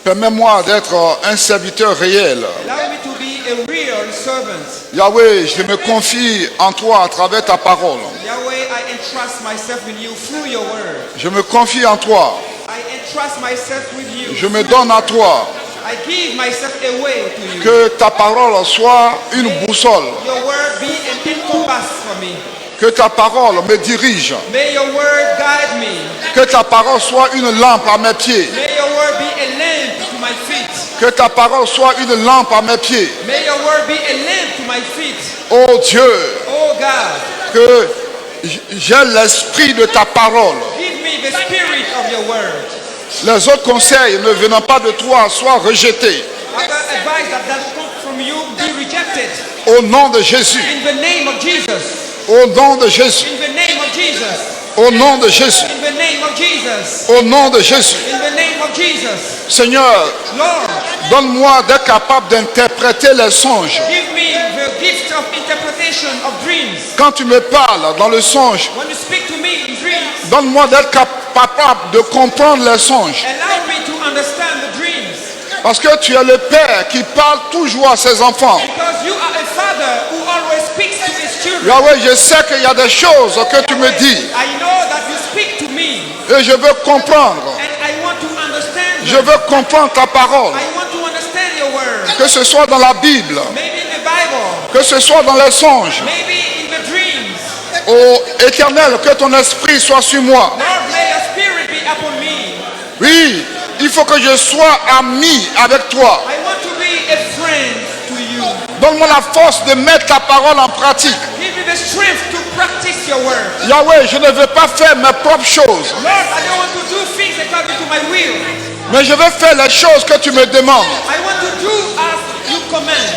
Permets-moi d'être un serviteur réel. Allow me to be a real servant. Yahweh, je me confie en toi à travers ta parole. Yahweh, I entrust myself in you through your word. Je me confie en toi. I entrust myself with you. Je me donne à toi. I give myself away to you. Que ta parole soit une boussole. Your word be a compass for me. Que ta parole me dirige. May your word guide me. Que ta parole soit une lampe à mes pieds. May your word be a lamp to my feet. Que ta parole soit une lampe à mes pieds. May your word be a lamp to my feet. Oh Dieu, Oh God, que j'ai l'esprit de ta parole. give me the spirit of your word. Les autres conseils ne venant pas de toi soient rejetés. Other advice that doesn't come from you be rejected. Au nom de Jésus. In the name of Jesus. Au nom de Jésus. In the name of Jesus. Au nom de Jésus. In the name of Jesus. Au nom de Jésus. In the name of Jesus. Seigneur, Lord, donne-moi d'être capable d'interpréter les songes. give me the gift of interpretation of dreams. Quand tu me parles dans le songe, When you speak to me in dreams, donne-moi d'être capable de comprendre les songes. allow me to understand the dreams. Parce que tu es le Père qui parle toujours à ses enfants. Because you are a father who always speaks to his children. Yahweh, je sais qu'il y a des choses que tu me dis I know that you speak to me et je veux comprendre. and I want to understand Je them. veux comprendre ta parole. I want to understand your word. Que ce soit dans la Bible, Maybe in the Bible, que ce soit dans les songes. maybe in the dreams. Ô Éternel, que ton esprit soit sur moi. Lord, may your spirit be upon me. Oui, il faut que je sois ami avec toi. I want to be a friend to you. Donne-moi la force de mettre ta parole en pratique. Give me the strength to practice your word. Yahweh, je ne veux pas faire mes propres choses, Lord, I don't want to do things according to my will. mais je veux faire les choses que tu me demandes. I want to do as you command.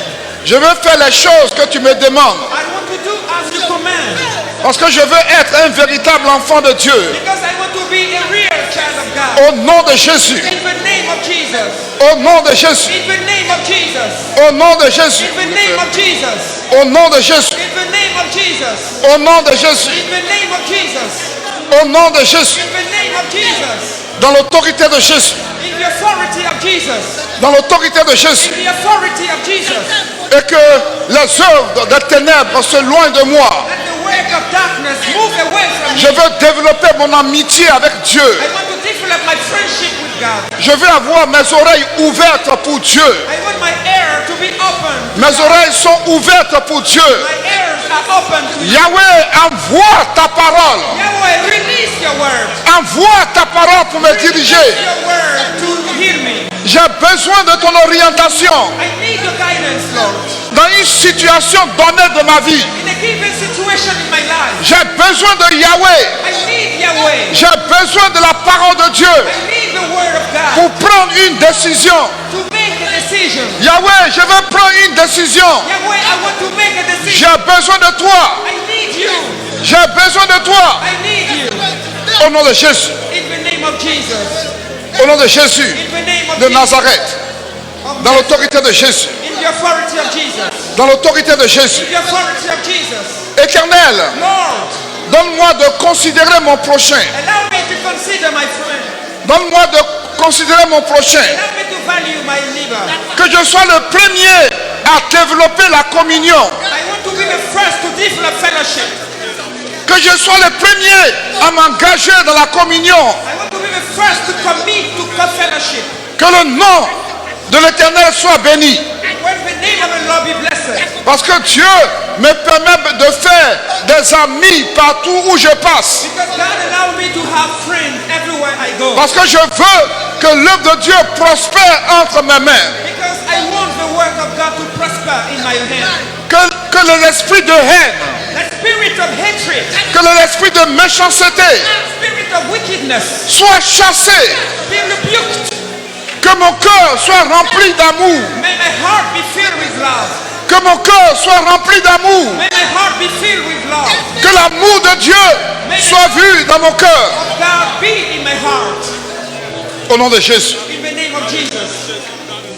Je veux faire les choses que tu me demandes. I want to do as you command. Parce que je veux être un véritable enfant de Dieu. Because I want to be a real child of God. Au nom de Jésus. In the name of Jesus. Au nom de Jésus. In the name of Jesus. Au nom de Jésus. In the name of Jesus. Au nom de Jésus. In the name of Jesus. Au nom de Jésus. In the name of Jesus. Au nom de Jésus. In the name of Jesus. Dans l'autorité de Jésus. In the authority of Jesus. Dans l'autorité de Jésus. In the authority of Jesus. Et que les œuvres des ténèbres se loignent de moi. Let the work of darkness move away from Je me. veux développer mon amitié avec Dieu. I want to develop my friendship with God. Je veux avoir mes oreilles ouvertes pour Dieu. I want my ear to be open. Mes oreilles sont ouvertes pour Dieu. My ears are open to you. Yahweh, envoie ta parole. Yahweh, release your word. Envoie ta parole pour me diriger. Your word to hear me. J'ai besoin de ton orientation I need your guidance, Lord. dans une situation donnée de ma vie. In a given situation in my life, J'ai besoin de Yahweh. I need Yahweh. J'ai besoin de la parole de Dieu I need the word of God pour prendre une décision. to make a decision. Yahweh, je veux prendre une décision. Yahweh, I want to make a decision. J'ai besoin de toi. I need you. J'ai besoin de toi. I need you. Au nom de Jésus. In the name of Jesus. Au nom de Jésus In the name of de Jesus. Nazareth. Dans l'autorité de Jésus. In the authority of Jesus. Dans l'autorité de Jésus. In the authority of Jesus. Éternel, Lord, donne-moi de considérer mon prochain. allow me to consider my friend. Donne-moi de considérer mon prochain. Allow me to value my neighbor. Que je sois le premier à développer la communion. I want to be the first to develop fellowship. Que je sois le premier à m'engager dans la communion. I want to be the first to commit to fellowship. Que le nom de l'Éternel soit béni. When the name of the Lord be blessed. Parce que Dieu me permet de faire des amis partout où je passe. Because God allow me to have friends everywhere I go. Parce que je veux que l'œuvre de Dieu prospère entre mes mains. Because I want the work of God to prosper in my hand. Que l'esprit de haine, The spirit of hatred, que l'esprit de méchanceté spirit of wickedness, soit chassé. be rebuked. Que mon cœur soit rempli d'amour. May my heart be filled with love. Que mon cœur soit rempli d'amour. May my heart be filled with love. Que l'amour de Dieu soit vu dans mon cœur. God be in my heart. Au nom de Jésus. In the name of Jesus.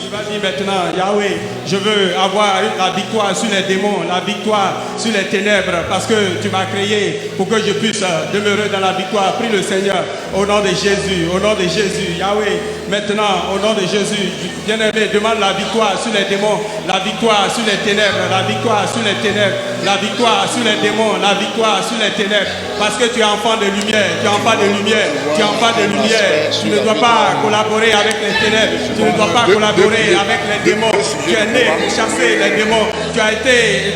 Tu vas dire maintenant, Yahweh, je veux avoir la victoire sur les démons, la victoire sur les ténèbres, parce que tu m'as créé pour que je puisse demeurer dans la victoire. Prie le Seigneur au nom de Jésus, au nom de Jésus. Yahweh, maintenant, au nom de Jésus, bien-aimé, demande la victoire sur les démons, la victoire sur les ténèbres, la victoire sur les ténèbres. la victoire sur les démons, la victoire sur les ténèbres. Parce que tu es enfant de lumière, tu es enfant de lumière, tu es enfant de lumière. Tu ne dois pas collaborer avec les ténèbres, tu ne dois pas collaborer avec les démons. Tu es né pour chasser les démons. Tu as été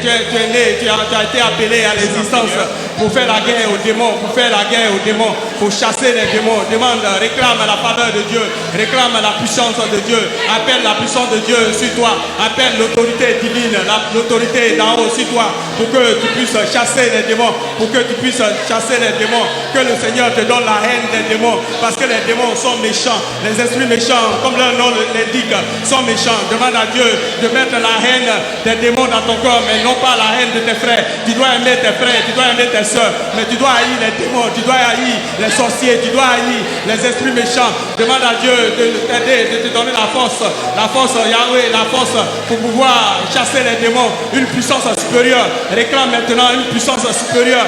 appelé à l'existence pour faire la guerre aux démons, pour chasser les démons. Demande, réclame la faveur de Dieu, réclame la puissance de Dieu, appelle la puissance de Dieu sur toi, appelle l'autorité divine, l'autorité d'en haut sur toi, pour que tu puisses chasser les démons, que le Seigneur te donne la haine des démons, parce que les démons sont méchants, les esprits méchants, comme leur nom l'indique, sont méchants. Demande à Dieu de mettre la haine des démons dans ton corps, mais non pas la haine de tes frères. Tu dois aimer tes frères, tu dois aimer tes soeurs, mais tu dois haïr les démons, tu dois haïr les sorciers, tu dois haïr les esprits méchants. Demande à Dieu de t'aider, de te donner la force Yahweh, la force pour pouvoir chasser les démons, une puissance supérieure. Réclame maintenant une puissance supérieure,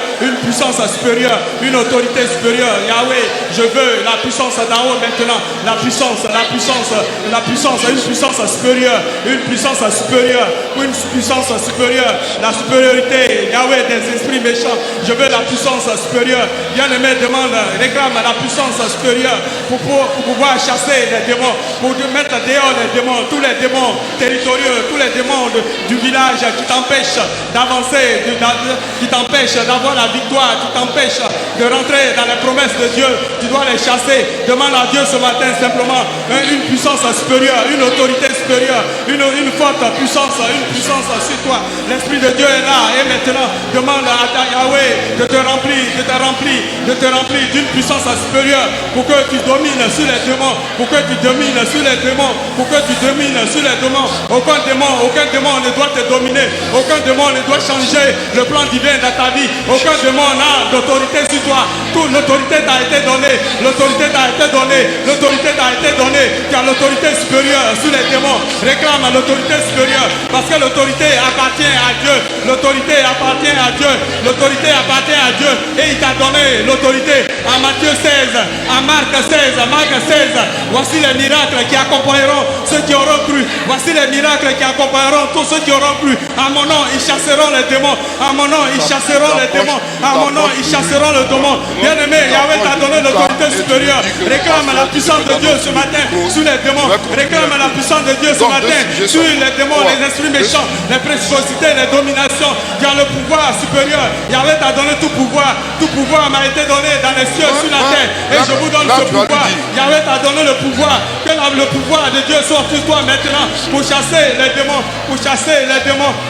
une autorité supérieure. Yahweh, je veux la puissance d'en haut maintenant, une puissance supérieure, la supériorité, Yahweh, des esprits méchants. Je veux la puissance supérieure. Bien-aimé, demande, réclame la puissance supérieure pour pouvoir chasser les démons, pour mettre dehors les démons, tous les démons territoriaux, tous les démons du village qui t'empêchent d'avancer, qui t'empêchent d'avoir la victoire, qui t'empêchent de rentrer dans les promesses de Dieu. Tu dois les chasser. Demande à Dieu ce matin simplement une puissance supérieure, une autorité supérieure, une forte puissance, sur toi. L'Esprit de Dieu est là et maintenant demande à Yahweh de te remplir d'une puissance supérieure pour que tu domines sur les démons, Aucun démon ne doit te dominer, aucun démon ne doit changer le plan divin dans ta vie, aucun démon n'a d'autorité sur toi. Toute l'autorité t'a été donnée, tu as l'autorité supérieure sur les démons. Réclame l'autorité supérieure parce que l'autorité appartient à Dieu, et il t'a donné l'autorité. À Matthieu 16, à Marc 16, voici les miracles qui accompagneront ceux qui auront cru. Voici les miracles qui accompagneront tous ceux qui auront cru. À mon nom, ils chasseront les démons. À mon nom, ils chasseront les démons. À mon nom, ils chasseront le démon. Bien-aimé, Yahweh t'a donné l'autorité supérieure. Réclame la puissance de Dieu ce matin sur les démons. Réclame la puissance de Dieu ce matin sur les démons, les esprits méchants, les préciosités, les dominations. Tu as le pouvoir supérieur. Yahweh t'a donné tout pouvoir. Tout pouvoir m'a été donné dans les cieux, sur la terre. Et je vous donne ce pouvoir. Yahweh t'a donné le pouvoir. Que le pouvoir de Dieu soit sur toi maintenant pour chasser les démons.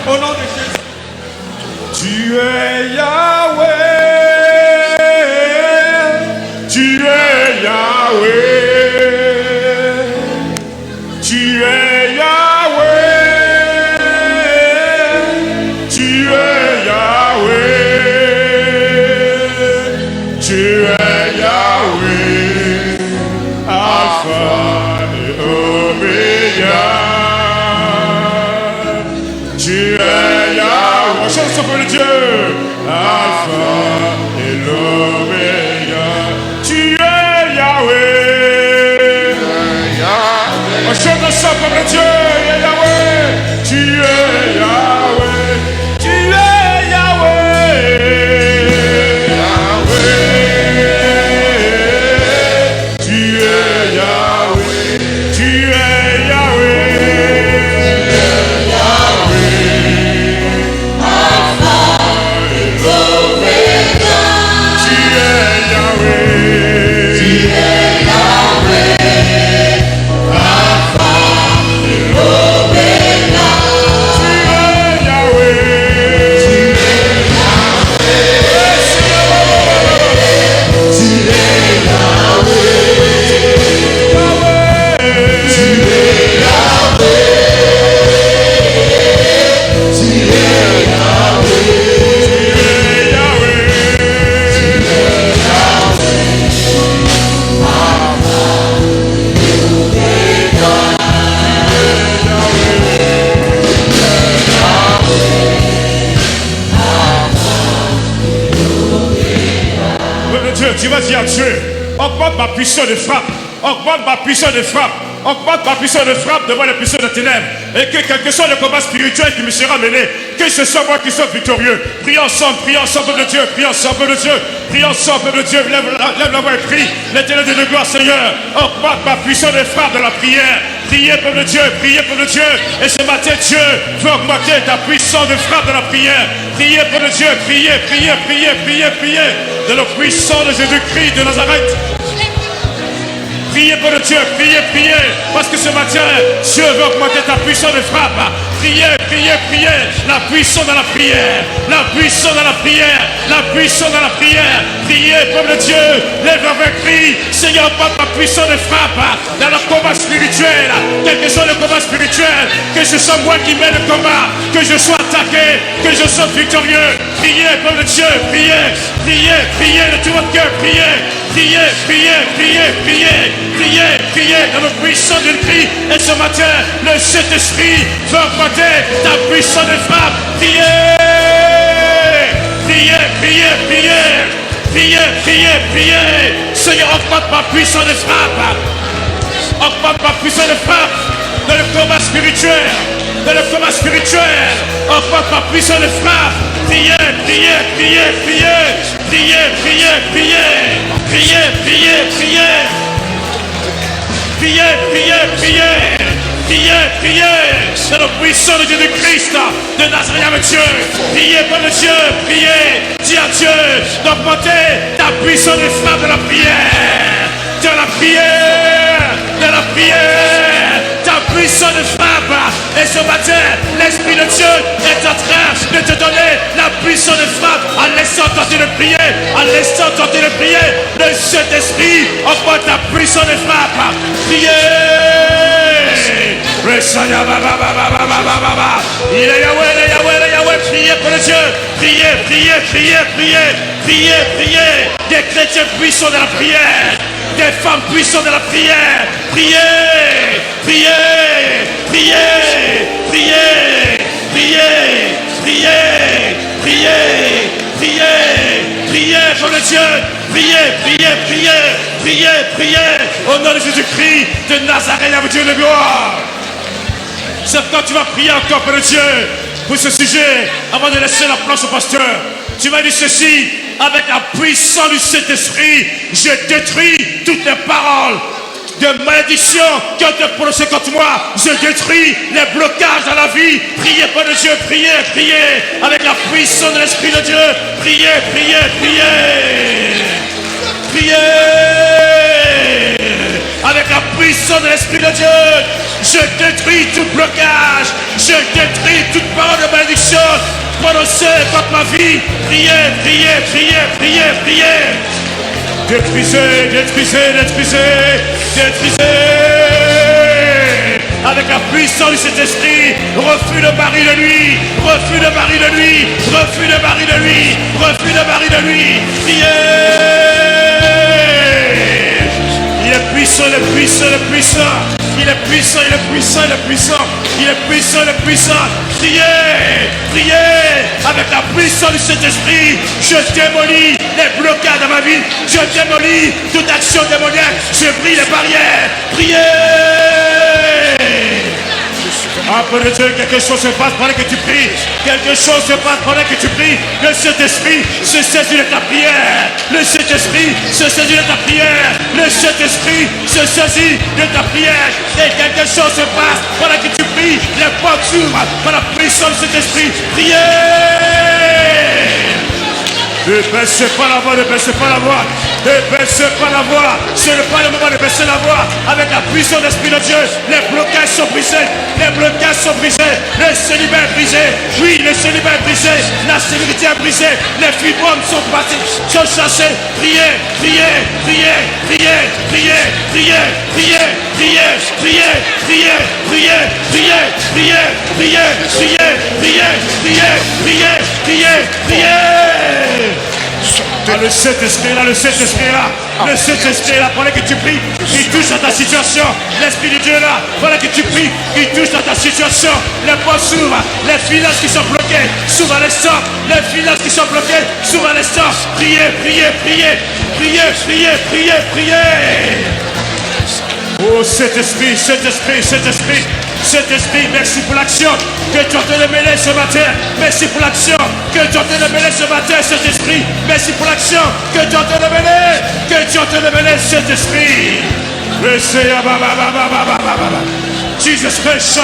Au nom de Jésus. Tu es Yahweh. Tu es Yahweh. Tu es Yahweh. Tu es Yahweh. Tu es Yahweh. Alpha et Omega. Tu es Yahweh. Chante ce pour le Dieu. Alpha et l'Oméga. Tu es Yahweh. On chante ça pour le Dieu. Yahweh. Tu es Yahweh. Tu es Yahweh. Yahweh. Tu es Yahweh. Tu es Tu vas dire à Dieu, augmente ma puissance de frappe, augmente ma puissance de frappe, augmente ma puissance de frappe devant les puissances de ténèbres. Et que quel que soit le combat spirituel qui me sera mené, que ce soit moi qui sois victorieux. Prions ensemble, peuple de Dieu, prions ensemble, peuple de Dieu, prions ensemble, peuple de Dieu. Lève la voix et prie. L'éternel de gloire, Seigneur, augmente ma puissance de frappe de la prière. Priez, peuple de Dieu, priez, peuple de Dieu. Et ce matin, Dieu veut augmenter ta puissance de frappe de la prière. Priez, peuple de Dieu, priez, priez, priez, priez, priez. De la puissance de Jésus-Christ de Nazareth. Priez pour le Dieu, priez, priez, parce que ce matin, Dieu veut augmenter ta puissance de frappe. Priez, priez, priez, la puissance de la prière, la puissance de la prière, la puissance de la prière. Priez, peuple de Dieu, lève avec cri, Seigneur, augmente ma puissance de frappe dans le combat spirituel, quel que soit le combat spirituel, que ce soit moi qui mène le combat, que je sois attaqué, que je sois victorieux. Priez, peuple de Dieu, priez, priez, priez de tout votre cœur, priez. Priez, priez, priez, priez, priez, priez dans le puissant du cri. Et ce matin, le Saint-Esprit veut augmenter ta puissance de frappe. Priez, priez, priez, priez, priez, priez, priez. Seigneur, augmente ma puissance de frappe. Augmente ma puissance de frappe dans le combat spirituel. Dans le combat spirituel, augmente ma puissance de frappe. Priez, priez, priez, priez, priez, priez, priez. Priez, priez, priez. Priez, priez, priez. Priez, priez. C'est la puissance de Jésus-Christ de Nazareth, Dieu. Priez, peuple de Dieu. Priez. Dis à Dieu d'augmenter ta puissance de frappe de la prière. De la prière. De la prière. Ta puissance de frappe. Et ce matin, l'Esprit de Dieu est en train de te donner la puissance de frappe. À l'instant tenté de prier, à l'instant tenté de prier, le Saint-Esprit augmente ta puissance de frappe. Priez. Il est Yahweh, il est Yahweh, il est Yahweh. Priez pour le Dieu. Priez, priez, priez, priez, priez, priez. Des chrétiens puissants de la prière. Des femmes puissantes de la prière. Priez, priez, priez, priez, priez, priez, priez, priez, priez pour le Dieu. Priez, priez, priez, priez, priez. Au nom de Jésus-Christ de Nazareth, à Dieu de gloire. C'est quand tu vas prier encore pour le Dieu pour ce sujet, avant de laisser la place au pasteur. Tu m'as dit ceci, avec la puissance du Saint-Esprit, je détruis toutes les paroles de malédiction qui ont été prononcées contre moi. Je détruis les blocages dans la vie. Priez pour le Dieu, priez, priez, avec la puissance de l'Esprit de Dieu. Priez, priez, priez. Priez. Avec la puissance de l'Esprit de Dieu, je détruis tout blocage. Je détruis toute parole de malédiction prononcée contre ma vie. Priez, priez, priez, priez, priez. Détruisez, détruisez, détruisez, détruisez. Avec la puissance de cet esprit, refus de mari de lui, refus de mari de lui, refus de mari de lui, refus de mari de lui. Priez. Il est puissant, il est puissant, il est puissant. Il est puissant, il est puissant, il est puissant. Il est puissant, il est puissant. Priez, priez. Avec la puissance de cet esprit, je démolis les blocages dans ma vie. Je démolis toute action démoniaque. Je brise les barrières. Priez. Après de Dieu, quelque chose se passe pendant que tu pries. Quelque chose se passe pendant que tu pries. Le Saint-Esprit se saisit de ta prière. Le Saint-Esprit se saisit de ta prière. Le Saint-Esprit se saisit de ta prière. Et quelque chose se passe pendant que tu pries. Les portes s'ouvrent par la puissance de cet esprit. Priez. Ne baissez pas la voix, ne baissez pas la voix. Ne baissez pas la voix. Ce n'est pas le moment de baisser la voix. Avec la puissance de l'Esprit de Dieu, les blocages sont brisés. Les blocages sont brisés. Le célibat est brisé. Oui, le célibat est brisé. La sécurité est brisée. Les fibromes sont passés, sont chassés. Priez, priez, priez, priez, priez, priez, priez, priez, priez, priez, priez, priez, priez, priez, priez, priez, priez, priez, priez, priez. Le Saint-Esprit là, le Saint-Esprit là, le Saint-Esprit là, pendant que tu pries, il touche à ta situation. L'Esprit de Dieu là, pendant que tu pries, il touche à ta situation. Les portes s'ouvrent, les finances qui sont bloquées s'ouvrent à l'instant. Les finances qui sont bloquées s'ouvrent à l'instant. Priez, priez, priez, priez, priez, priez, priez. Oh Saint-Esprit, Saint-Esprit, Saint-Esprit, Saint-Esprit, merci pour l'action que tu es en train de mêler ce matin. Merci pour l'action que tu es en train de mêler ce matin, Saint-Esprit. Merci pour l'action que tu es en train de mêler, que tu es en train de mêler, Saint-Esprit. Jesus Christ,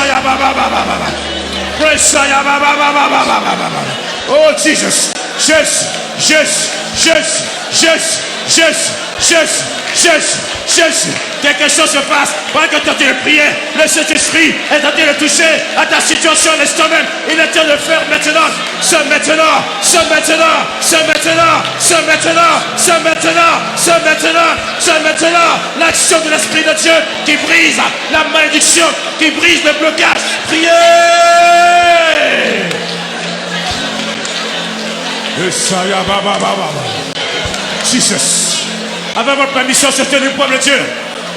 oh Jesus, yes, yes, yes, yes, yes, yes, yes, yes. Quelque chose se passe pendant que tu es en train de prier. Le Saint-Esprit est en train de toucher à ta situation à l'instant même. Il est en train de faire maintenant, ce maintenant, ce maintenant, ce maintenant, ce maintenant, ce maintenant, ce maintenant, ce maintenant. L'action de l'Esprit de Dieu qui brise la malédiction, qui brise le blocage. Priez! Jesus. Avec votre permission, c'est un peuple de Dieu.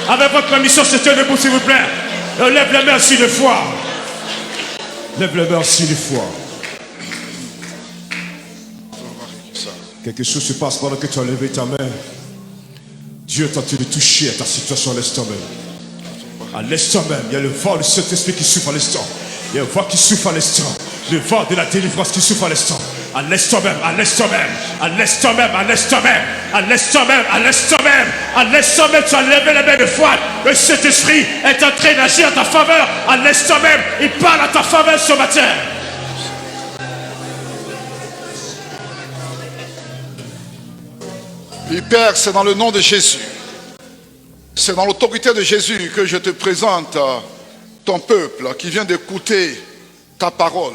Avec votre permission, c'est un debout, s'il vous plaît. Lève les mains aussi de foi. Lève les mains aussi de foi. Quelque chose se passe pendant que tu as levé ta main. Dieu est en train de toucher à ta situation à l'instant même. À l'instant même, il y a le vent du Saint-Esprit qui souffle à l'instant. Il y a le vent qui souffle à l'instant. Le vent de la délivrance qui souffle à l'instant. À l'instant même, à l'instant même, à l'instant même, à l'instant même, à l'instant même, à l'instant même, à l'instant même, tu as levé les mains de foi. Le Saint-Esprit est en train d'agir en ta faveur. À l'instant même, il parle à ta faveur ce matin. Et Père, c'est dans le nom de Jésus, c'est dans l'autorité de Jésus que je te présente ton peuple qui vient d'écouter ta parole.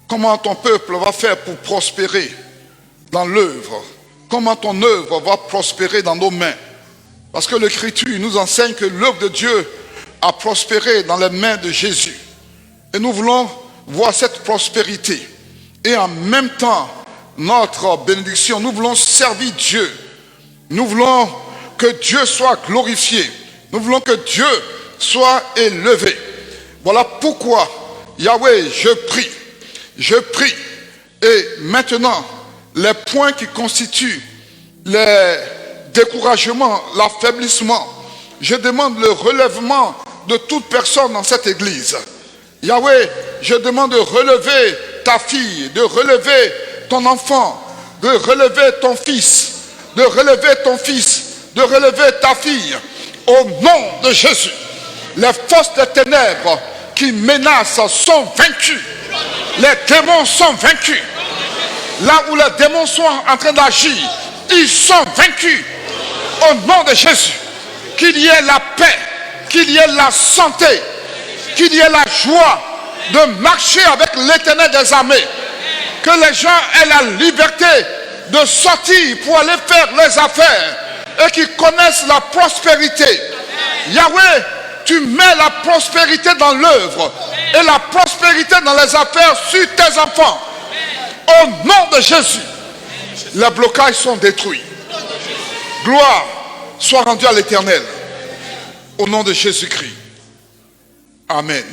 Comment ton peuple va faire pour prospérer dans l'œuvre? Comment ton œuvre va prospérer dans nos mains? Parce que l'Écriture nous enseigne que l'œuvre de Dieu a prospéré dans les mains de Jésus. Et nous voulons voir cette prospérité. Et en même temps, notre bénédiction, nous voulons servir Dieu. Nous voulons que Dieu soit glorifié. Nous voulons que Dieu soit élevé. Voilà pourquoi, Yahweh, je prie. Je prie. Et maintenant, les points qui constituent les découragements, l'affaiblissement, je demande le relèvement de toute personne dans cette église. Yahweh, je demande de relever ta fille, de relever ton enfant, de relever ton fils, de relever ton fils, de relever ta fille. Au nom de Jésus, les forces des ténèbres qui menacent sont vaincues. Les démons sont vaincus. Là où les démons sont en train d'agir, ils sont vaincus. Au nom de Jésus, qu'il y ait la paix, qu'il y ait la santé, qu'il y ait la joie de marcher avec l'Éternel des armées. Que les gens aient la liberté de sortir pour aller faire les affaires et qu'ils connaissent la prospérité. Yahweh, tu mets la prospérité dans l'œuvre et la prospérité dans les affaires sur tes enfants. Au nom de Jésus, les blocages sont détruits. Gloire soit rendue à l'Éternel. Au nom de Jésus-Christ. Amen.